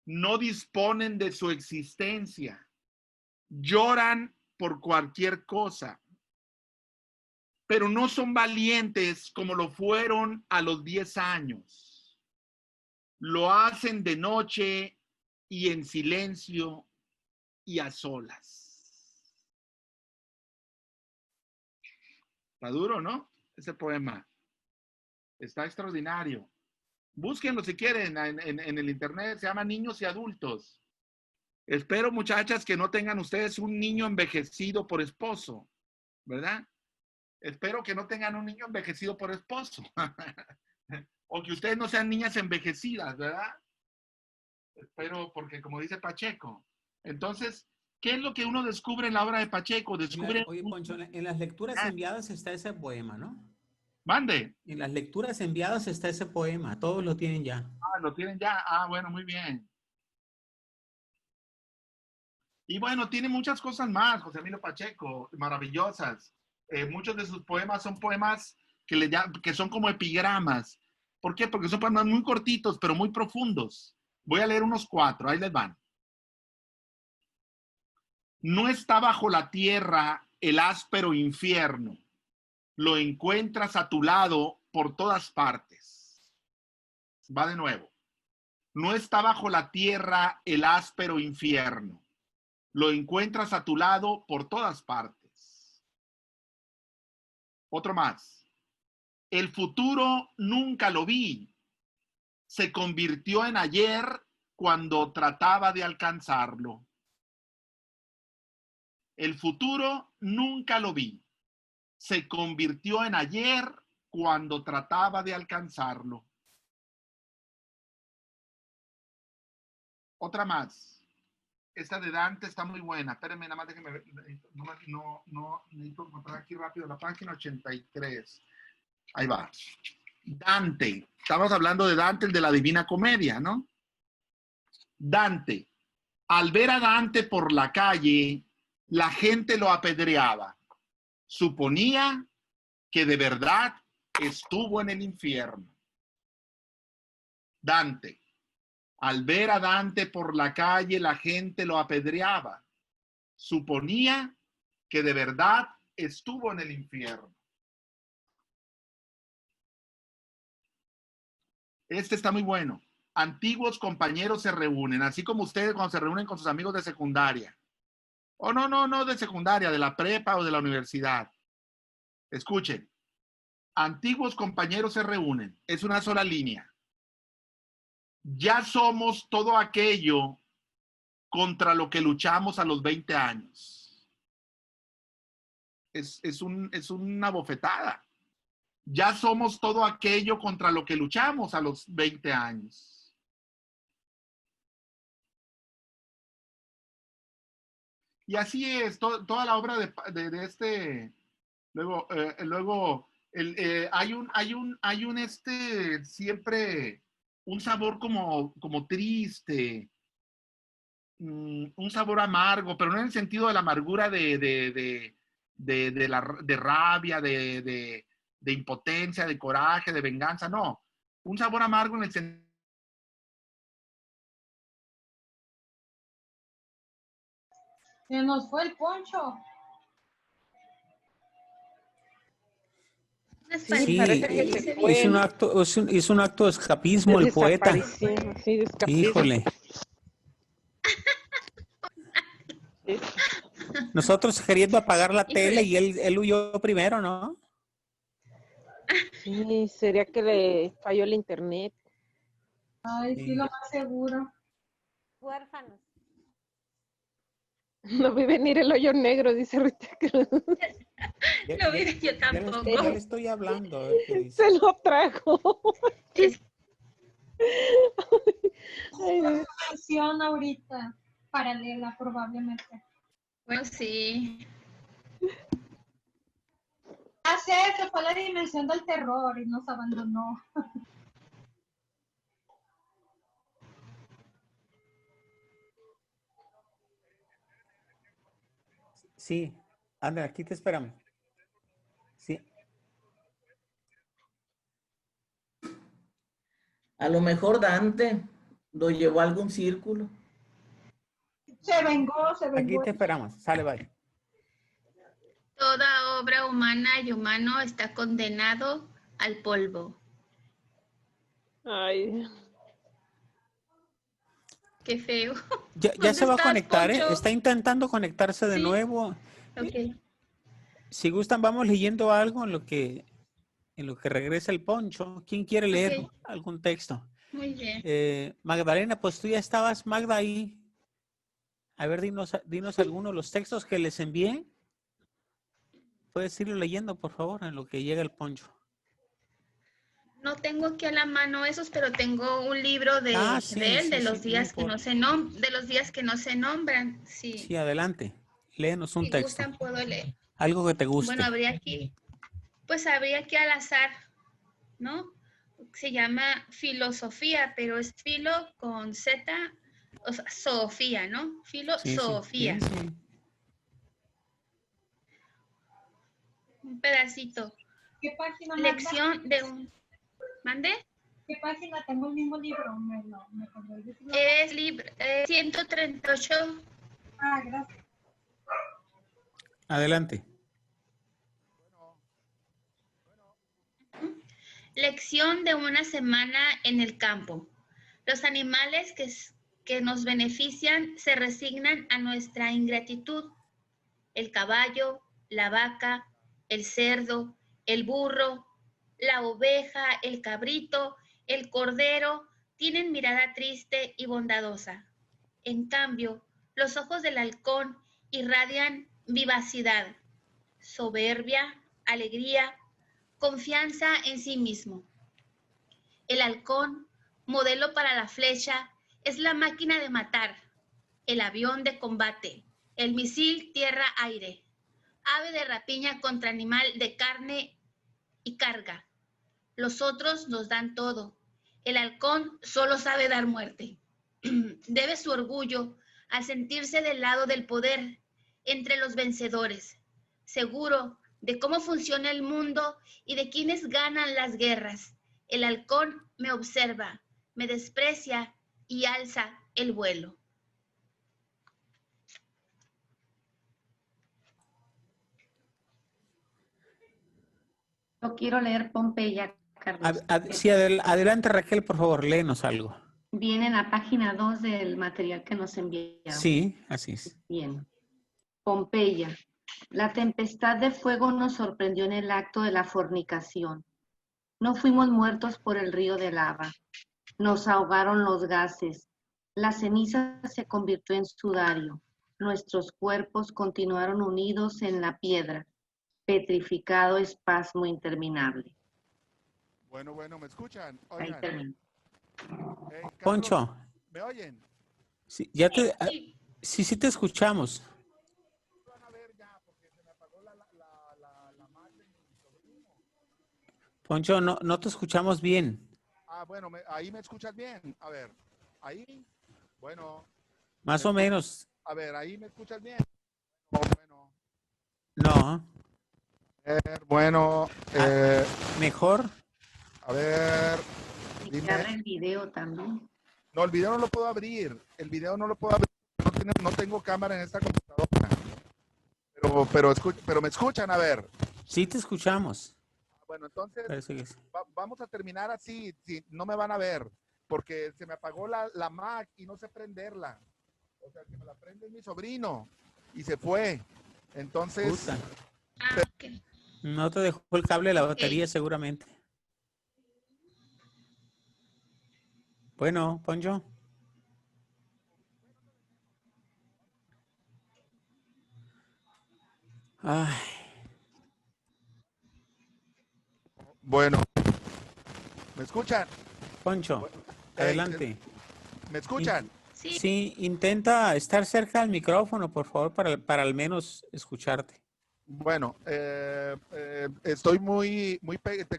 No disponen de su existencia. lloran por cualquier cosa, pero no son valientes como lo fueron a los 10 años. Lo hacen de noche y en silencio y a solas. Está duro, ¿no? Ese poema. Está extraordinario. Búsquenlo si quieren en el internet. Se llama Niños y Adultos. Espero, muchachas, que no tengan ustedes un niño envejecido por esposo, ¿verdad? Espero que no tengan un niño envejecido por esposo. O que ustedes no sean niñas envejecidas, ¿verdad? Espero, porque como dice Pacheco. Entonces, ¿qué es lo que uno descubre en la obra de Pacheco? Descubre... Oye, Poncho, en las lecturas enviadas está ese poema, ¿no? Mande. En las lecturas enviadas está ese poema. Todos lo tienen ya. Ah, lo tienen ya. Ah, bueno, muy bien. Y bueno, tiene muchas cosas más, José Emilio Pacheco, maravillosas. Muchos de sus poemas son poemas que son como epigramas. ¿Por qué? Porque son poemas muy cortitos, pero muy profundos. Voy a leer unos 4, ahí les van. No está bajo la tierra el áspero infierno. Lo encuentras a tu lado por todas partes. Va de nuevo. No está bajo la tierra el áspero infierno. Lo encuentras a tu lado por todas partes. Otro más. El futuro nunca lo vi. Se convirtió en ayer cuando trataba de alcanzarlo. El futuro nunca lo vi. Se convirtió en ayer cuando trataba de alcanzarlo. Otra más. Esta de Dante está muy buena. Espérenme, nada más déjenme ver. No, necesito encontrar aquí rápido la página 83. Ahí va. Dante. Estamos hablando de Dante, el de la Divina Comedia, ¿no? Dante. Al ver a Dante por la calle, la gente lo apedreaba. Suponía que de verdad estuvo en el infierno. Dante. Al ver a Dante por la calle, la gente lo apedreaba. Suponía que de verdad estuvo en el infierno. Este está muy bueno. Antiguos compañeros se reúnen, así como ustedes cuando se reúnen con sus amigos de secundaria. O no de secundaria, de la prepa o de la universidad. Escuchen. Antiguos compañeros se reúnen. Es una sola línea. Ya somos todo aquello contra lo que luchamos a los 20 años. Es una bofetada. Ya somos todo aquello contra lo que luchamos a los 20 años. Y así es, toda la obra de este. Luego, hay un siempre un sabor como triste, un sabor amargo, pero no en el sentido de la amargura de rabia, de impotencia, de coraje, de venganza, no. Un sabor amargo en el sentido. Se nos fue el Poncho. Sí, parece que se fue. es un acto de escapismo el poeta. Sí, de escapismo. Híjole. Nosotros queriendo apagar la tele y él huyó primero, ¿no? Sí, sería que le falló el internet. Ay, sí, lo más seguro. Huérfanos. No vi venir el hoyo negro, dice Rita Cruz. No vi yo tampoco. Ya le estoy hablando. A ver qué dice. Se lo trajo. Ay, una versión ahorita paralela probablemente. Bueno, sí. Ah, sí, se fue a la dimensión del terror y nos abandonó. Sí, anda, aquí te esperamos. Sí. A lo mejor Dante lo llevó a algún círculo. Se vengó, se Aquí vengó. te esperamos. Sale, bye. Toda obra humana y humano está condenado al polvo. Ay, Qué feo. Ya ¿Dónde se va a estás, conectar, ¿eh? Poncho? Está intentando conectarse de Sí. nuevo. Ok, Si gustan, vamos leyendo algo en lo que regresa el Poncho. ¿Quién quiere leer ok, algún texto? muy bien. Magdalena, pues tú ya estabas, Magda, ahí. A ver, dinos algunos de los textos que les envié. Puedes irlo leyendo, por favor, en lo que llega el Poncho. No tengo aquí a la mano esos, pero tengo un libro de Sí, él, de sí, los sí, no días que no importa. de los días que no se nombran. Sí, Sí, adelante. Léenos un si texto. gustan puedo leer. Algo que te Bueno, guste. habría aquí al azar, ¿no? Se llama filosofía, pero es filo con Z, o sea, Sofía, ¿no? Sí, sí, Filosofía. sí, sí. Un pedacito. ¿Qué página, Magda? Lección de un... ¿Mande? ¿Qué página? Tengo el mismo libro. ¿Me podrías decir? Es libro 138. Ah, gracias. Adelante. Lección de una semana en el campo. Los animales que nos benefician se resignan a nuestra ingratitud. El caballo, la vaca, el cerdo, el burro, la oveja, el cabrito, el cordero, tienen mirada triste y bondadosa. En cambio, los ojos del halcón irradian vivacidad, soberbia, alegría, confianza en sí mismo. El halcón, modelo para la flecha, es la máquina de matar, el avión de combate, el misil tierra-aire, ave de rapiña contra animal de carne y carga. Los otros nos dan todo. El halcón solo sabe dar muerte. Debe su orgullo al sentirse del lado del poder, entre los vencedores, seguro de cómo funciona el mundo y de quiénes ganan las guerras. El halcón me observa, me desprecia y alza el vuelo. Yo quiero leer Pompeya, Carlos. Sí, adelante, Raquel, por favor, léenos algo. Viene en la página 2 del material que nos enviaron. Sí, así es. Bien. Pompeya. La tempestad de fuego nos sorprendió en el acto de la fornicación. No fuimos muertos por el río de lava. Nos ahogaron los gases. La ceniza se convirtió en sudario. Nuestros cuerpos continuaron unidos en la piedra. Petrificado espasmo interminable. Bueno, ¿me escuchan? Ahí Oigan. termina. Carlos, Poncho. ¿me oyen? Sí, sí te escuchamos. Van a ver ya, porque se me apagó la Mac de mi sobrino. Poncho, no te escuchamos bien. Bueno, ahí me escuchas bien. A ver, ahí. Bueno. Más o menos. A ver, ahí me escuchas bien. Bueno. No. Bueno. Mejor. A ver. Dime. El video también. No, el video no lo puedo abrir. El video no lo puedo abrir. No tengo cámara en esta computadora. Pero me escuchan, a ver. Sí, te escuchamos. Bueno, entonces sí. Vamos a terminar así. Si no me van a ver. Porque se me apagó la Mac y no sé prenderla. O sea, que me la prende mi sobrino. Y se fue. Entonces. Okay. No te dejó el cable de la batería, seguramente. Bueno, Poncho. Ay. Bueno. ¿Me escuchan? Poncho, adelante. ¿Me escuchan? Sí, intenta estar cerca del micrófono, por favor, para al menos escucharte. Bueno, estoy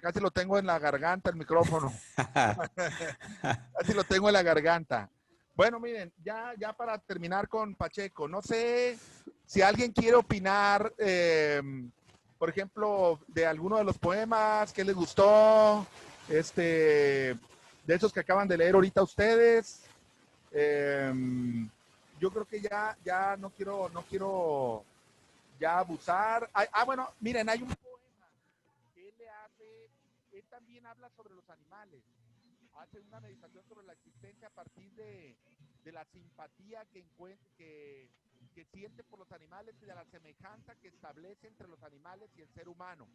casi lo tengo en la garganta el micrófono. Casi lo tengo en la garganta. Bueno, miren, ya para terminar con Pacheco, no sé si alguien quiere opinar, por ejemplo, de alguno de los poemas, ¿qué les gustó? De esos que acaban de leer ahorita ustedes. yo creo que ya no quiero ya abusar. Bueno, miren, hay un poema que él también habla sobre los animales. Hace una meditación sobre la existencia a partir de la simpatía que siente por los animales y de la semejanza que establece entre los animales y el ser humano.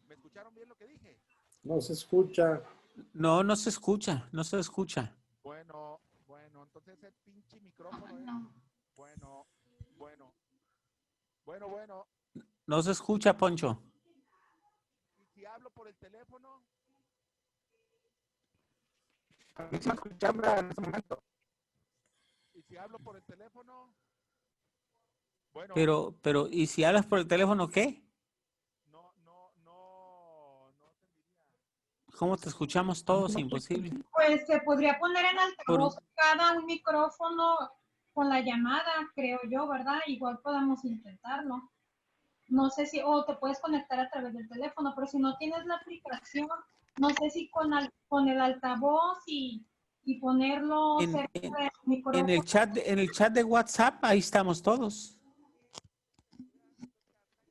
¿Me escucharon bien lo que dije? No se escucha. No, no se escucha, no se escucha. Bueno, entonces el pinche micrófono Bueno. No se escucha, Poncho. ¿Y si hablo por el teléfono? A mí se me escucha en ese momento. ¿Y si hablo por el teléfono? Bueno. Pero, ¿y si hablas por el teléfono, qué? No ¿Cómo te escuchamos todos? Imposible. Pues se podría poner en altavoz cada un micrófono con la llamada, creo yo, ¿verdad? Igual podamos intentarlo. No sé si, o te puedes conectar a través del teléfono, pero si no tienes la aplicación, no sé si con el altavoz y ponerlo cerca del micrófono. En el chat de WhatsApp, ahí estamos todos.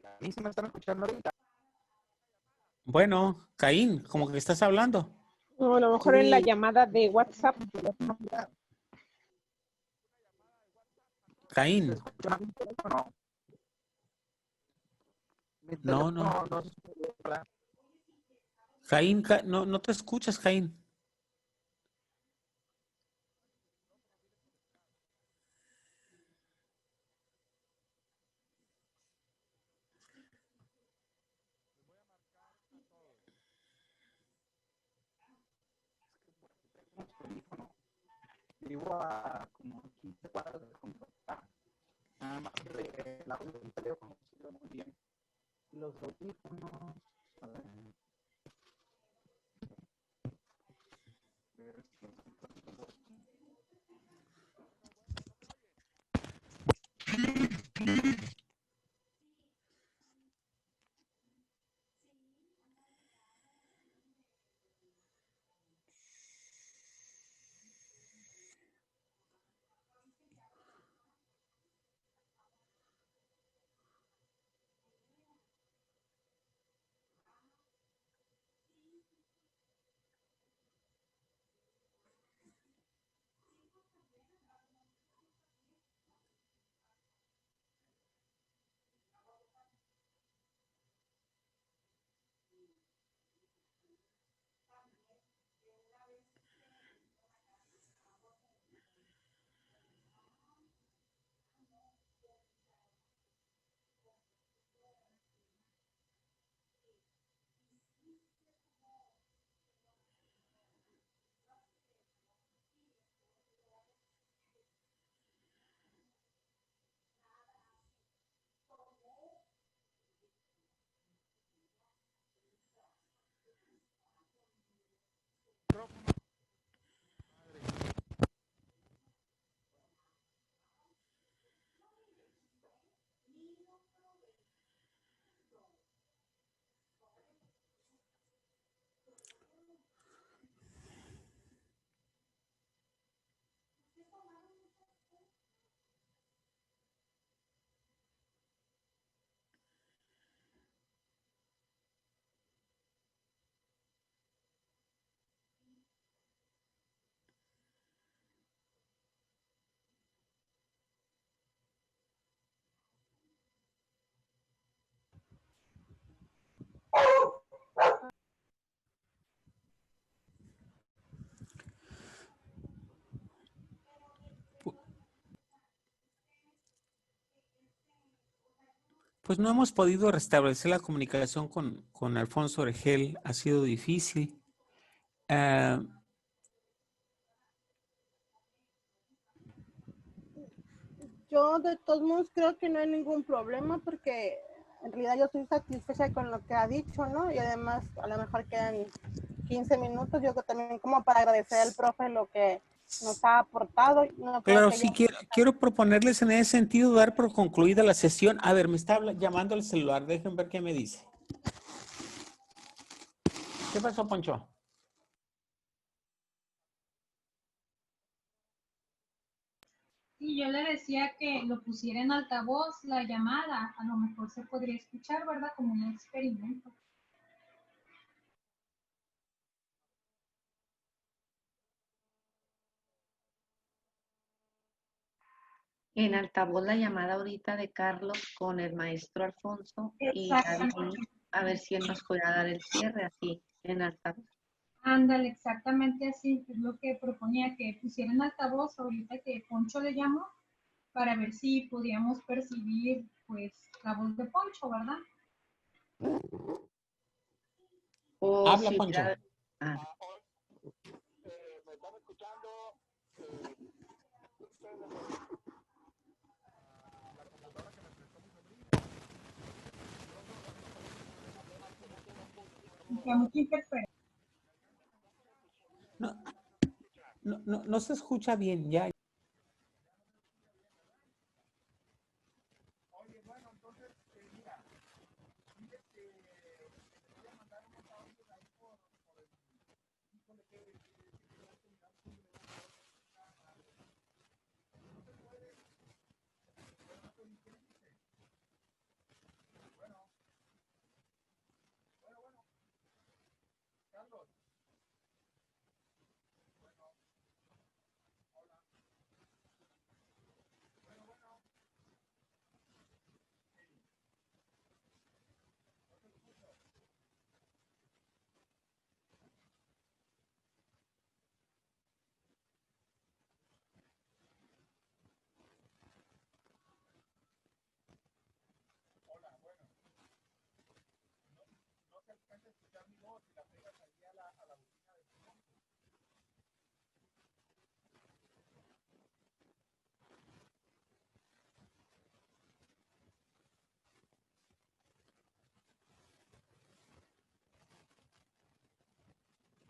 A mí se me están escuchando ahorita. Bueno, Caín, como que estás hablando. No, a lo mejor en la llamada de WhatsApp. Caín. No. Caín, no te escuchas, Caín. Vivo a como 15 cuadras de Compostá. Nada más que el audio del teléfono se ve muy bien. Los audífonos. A ver. Pues no hemos podido restablecer la comunicación con Alfonso Regel. Ha sido difícil. Yo de todos modos creo que no hay ningún problema porque en realidad yo estoy satisfecha con lo que ha dicho, ¿no? Y además a lo mejor quedan 15 minutos, yo creo también como para agradecer al profe lo que nos ha aportado. No creo Claro, que sí, quiero proponerles en ese sentido dar por concluida la sesión. A ver, me está llamando el celular. Dejen ver qué me dice. ¿Qué pasó, Poncho? Y yo le decía que lo pusiera en altavoz la llamada, a lo mejor se podría escuchar, ¿verdad? Como un experimento. En altavoz la llamada ahorita de Carlos con el maestro Alfonso y Exactamente. a ver si él nos puede dar el cierre así, en altavoz. Ándale, exactamente así, es lo que proponía, que pusieran altavoz ahorita que Poncho le llamó, para ver si podíamos percibir, pues, la voz de Poncho, ¿verdad? O Habla, si Poncho. hubiera... ¿Me están escuchando? Que mucha interferencia. No se escucha bien ya. Oye, bueno, entonces, mira, dice que te voy a mandar unos audios ahí por el... Híjole, que Carlos. No se alcanza a escuchar mi voz y la pegas ahí a la bocina de tu compu.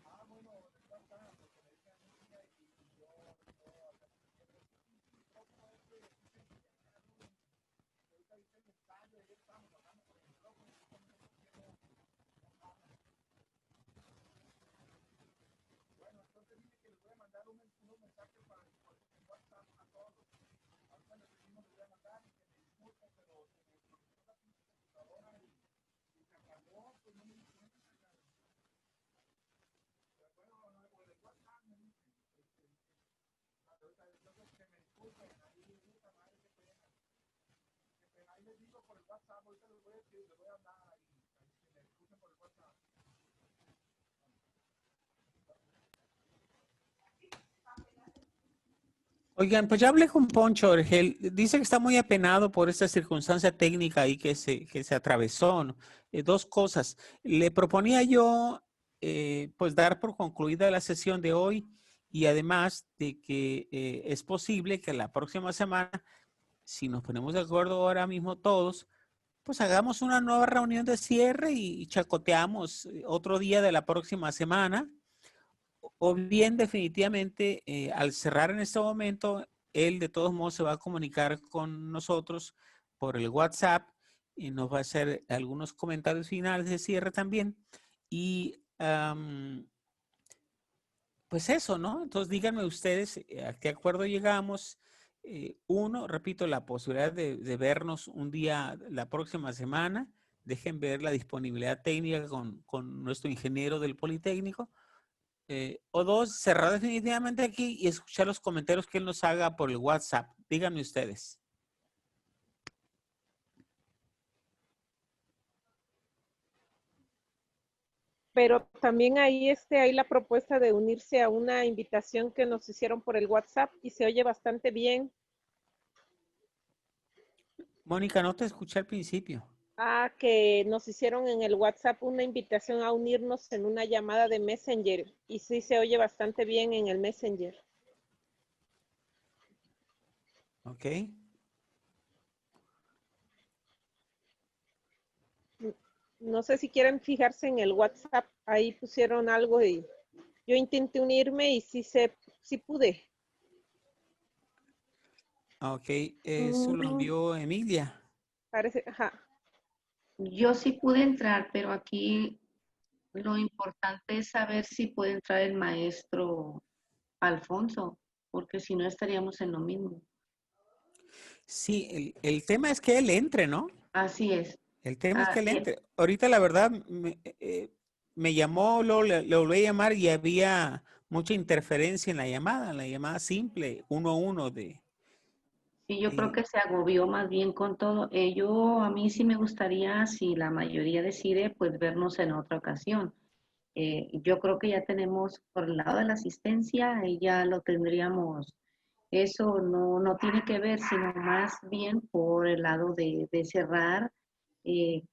Ah, bueno, de WhatsApp, porque me dicen a mí y yo acá el micrófono este, ahorita dice el ensayo, ayer estábamos hablando con el micrófono, bueno, entonces dice que les voy a mandar unos mensajes para en WhatsApp a todos. Ahorita les voy a mandar y que me disculpen, pero se me conectó la pinche computadora y se apagó, pues no me di cuenta. Bueno, o de WhatsApp me dicen. Entonces que me disculpen, ahí puta madre, qué pena. Qué pena, ahí les digo por el WhatsApp, ahorita les voy a decir, les voy a hablar ahí, que me disculpen por el WhatsApp. Oigan, pues ya hablé con Poncho, Orgel. Dice que está muy apenado por esta circunstancia técnica ahí que se atravesó, ¿no? Dos cosas. Le proponía yo, pues, dar por concluida la sesión de hoy y además de que es posible que la próxima semana, si nos ponemos de acuerdo ahora mismo todos, pues hagamos una nueva reunión de cierre y chacoteamos otro día de la próxima semana. O bien definitivamente al cerrar en este momento, él de todos modos se va a comunicar con nosotros por el WhatsApp y nos va a hacer algunos comentarios finales de cierre también. Y pues eso, ¿no? Entonces díganme ustedes a qué acuerdo llegamos. Uno, repito, la posibilidad de vernos un día la próxima semana. Dejen ver la disponibilidad técnica con nuestro ingeniero del Politécnico. O dos, cerrar definitivamente aquí y escuchar los comentarios que él nos haga por el WhatsApp. Díganme ustedes. Pero también ahí hay la propuesta de unirse a una invitación que nos hicieron por el WhatsApp y se oye bastante bien. Mónica, no te escuché al principio. Que nos hicieron en el WhatsApp una invitación a unirnos en una llamada de Messenger y sí se oye bastante bien en el Messenger. Ok. No sé si quieren fijarse en el WhatsApp, ahí pusieron algo y yo intenté unirme y sí pude. Ok, eso lo envió Emilia. Parece, ajá. Yo sí pude entrar, pero aquí lo importante es saber si puede entrar el maestro Alfonso, porque si no estaríamos en lo mismo. Sí, el tema es que él entre, ¿no? Así es. El tema es que él Así es. entre. Ahorita la verdad me llamó, luego le volví a llamar y había mucha interferencia en la llamada simple, 1 a 1 de... Sí, yo creo que se agobió más bien con todo. A mí sí me gustaría, si la mayoría decide, pues vernos en otra ocasión. Yo creo que ya tenemos por el lado de la asistencia, ya lo tendríamos. Eso no tiene que ver, sino más bien por el lado de cerrar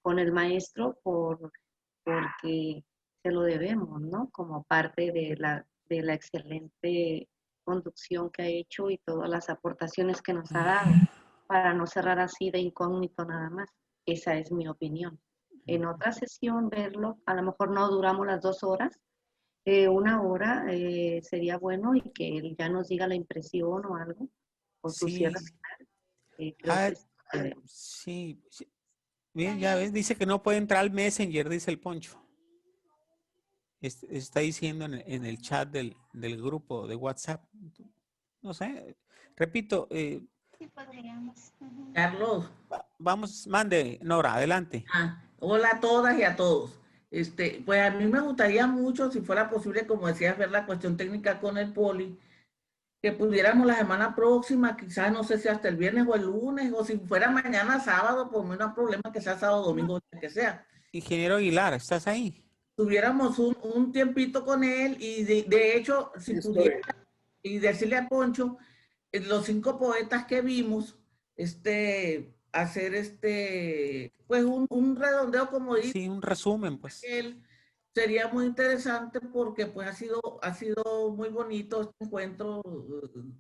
con el maestro, porque se lo debemos, ¿no? Como parte de la excelente conducción que ha hecho y todas las aportaciones que nos ha dado, para no cerrar así de incógnito nada más. Esa es mi opinión. En otra sesión verlo, a lo mejor no duramos las 2 horas, 1 hora sería bueno, y que él ya nos diga la impresión o algo, o su cierre final. Creo que sí. Bien, ya ves, dice que no puede entrar al Messenger, dice el Poncho. Está diciendo en el chat del grupo de WhatsApp. No sé, repito. Sí, podríamos. Carlos. Vamos, mande, Nora, adelante. Hola a todas y a todos. Pues a mí me gustaría mucho, si fuera posible, como decías, ver la cuestión técnica con el poli, que pudiéramos la semana próxima, quizás no sé si hasta el viernes o el lunes, o si fuera mañana sábado, pues no hay problema que sea sábado, domingo, que sea. Ingeniero Aguilar, ¿estás ahí? Tuviéramos un tiempito con él, y de hecho, si pudiera, y decirle a Poncho, los 5 poetas que vimos, hacer pues un redondeo, como dice. Sí, un resumen, pues. Él sería muy interesante, porque pues ha sido muy bonito este encuentro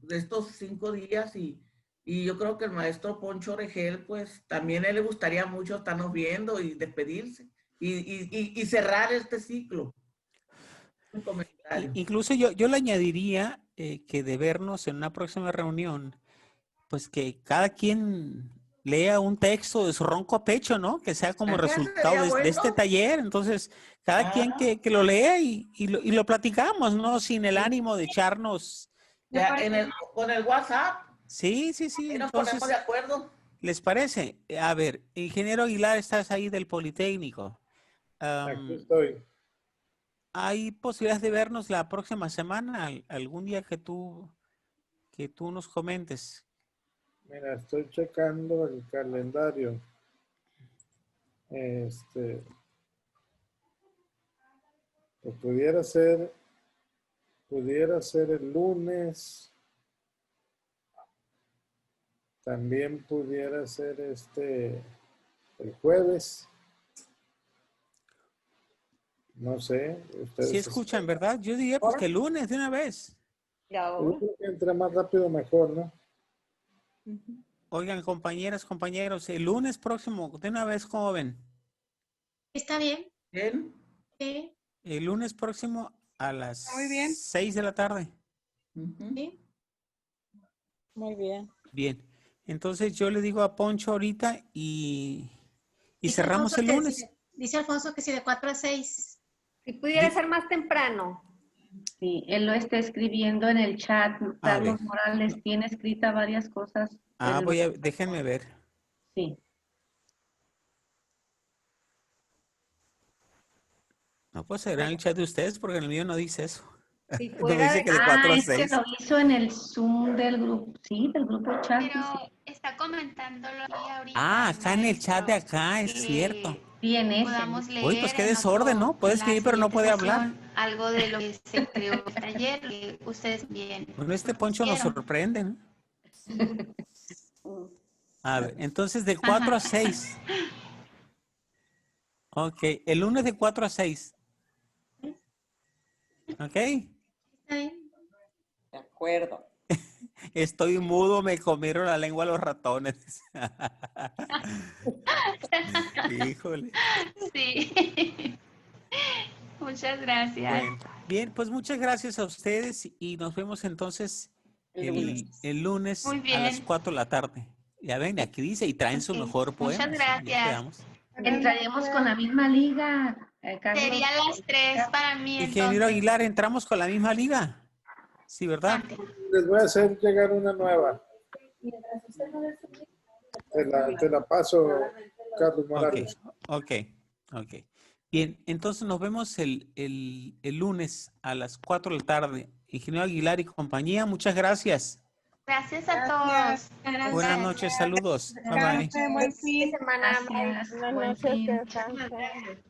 de estos 5 días, y yo creo que el maestro Poncho Oregel, pues también a él le gustaría mucho estarnos viendo y despedirse y cerrar este ciclo. Un comentario. Incluso yo le añadiría que de vernos en una próxima reunión, pues que cada quien lea un texto de su ronco pecho, ¿no? Que sea como resultado de este taller. Entonces, cada quien que lo lea y lo platicamos, ¿no? Sin el ánimo de echarnos. Ya, con el WhatsApp. Sí. Nos ponemos de acuerdo. ¿Les parece? A ver, ingeniero Aguilar, estás ahí del Politécnico. Aquí estoy. ¿Hay posibilidades de vernos la próxima semana? ¿Algún día que tú nos comentes? Mira, estoy checando el calendario. Pues pudiera ser el lunes. También pudiera ser el jueves. No sé. Si escuchan, ¿verdad? Yo diría pues que el lunes de una vez. Yo creo que entre más rápido mejor, ¿no? Oigan, compañeros, el lunes próximo, de una vez, ¿cómo ven? ¿Está bien? ¿Bien? Sí. El lunes próximo a las Muy bien. 6 de la tarde. ¿Sí? Muy bien. Bien. Entonces yo le digo a Poncho ahorita y Dice cerramos Alfonso el que lunes. Dice Alfonso que si de 4 a 6. Si pudiera ser más temprano. Sí, él lo está escribiendo en el chat. Carlos Morales tiene escrita varias cosas. Déjenme ver. Sí. No, pues será en el chat de ustedes porque en el mío no dice eso. Si No fuera dice que de 4 a es 6. que lo hizo en el Zoom del grupo, sí, del grupo chat. Pero está comentándolo ahorita. Ah, está en el chat de acá, es cierto. Bien, podamos leer. Uy, pues qué desorden, ¿no? Puede escribir, pero no puede hablar. Algo de lo que se creó ayer, que ustedes bien. Bueno, este Poncho nos sorprende, ¿no? A ver, entonces de 4 a 6. Ok, el lunes de 4 a 6. Ok. Está bien. De acuerdo. Estoy mudo, me comieron la lengua los ratones. Híjole. Sí. Muchas gracias. Bueno, bien, pues muchas gracias a ustedes y nos vemos entonces el lunes Muy bien. a las 4 de la tarde. Ya ven, aquí dice, y traen su mejor poema. Muchas gracias. Entraríamos con la misma liga, Carlos. Sería las 3 para mí. Ingeniero Aguilar, ¿entramos con la misma liga? Sí, ¿verdad? Les voy a hacer llegar una nueva. Te la paso, Carlos Morales. Ok. Bien, entonces nos vemos el lunes a las 4 de la tarde. Ingeniero Aguilar y compañía, muchas gracias. Gracias a todos. Buenas noches, saludos. Bye bye. Buen fin. Semana. Gracias. Buenas Buen noches, fin. que descansen.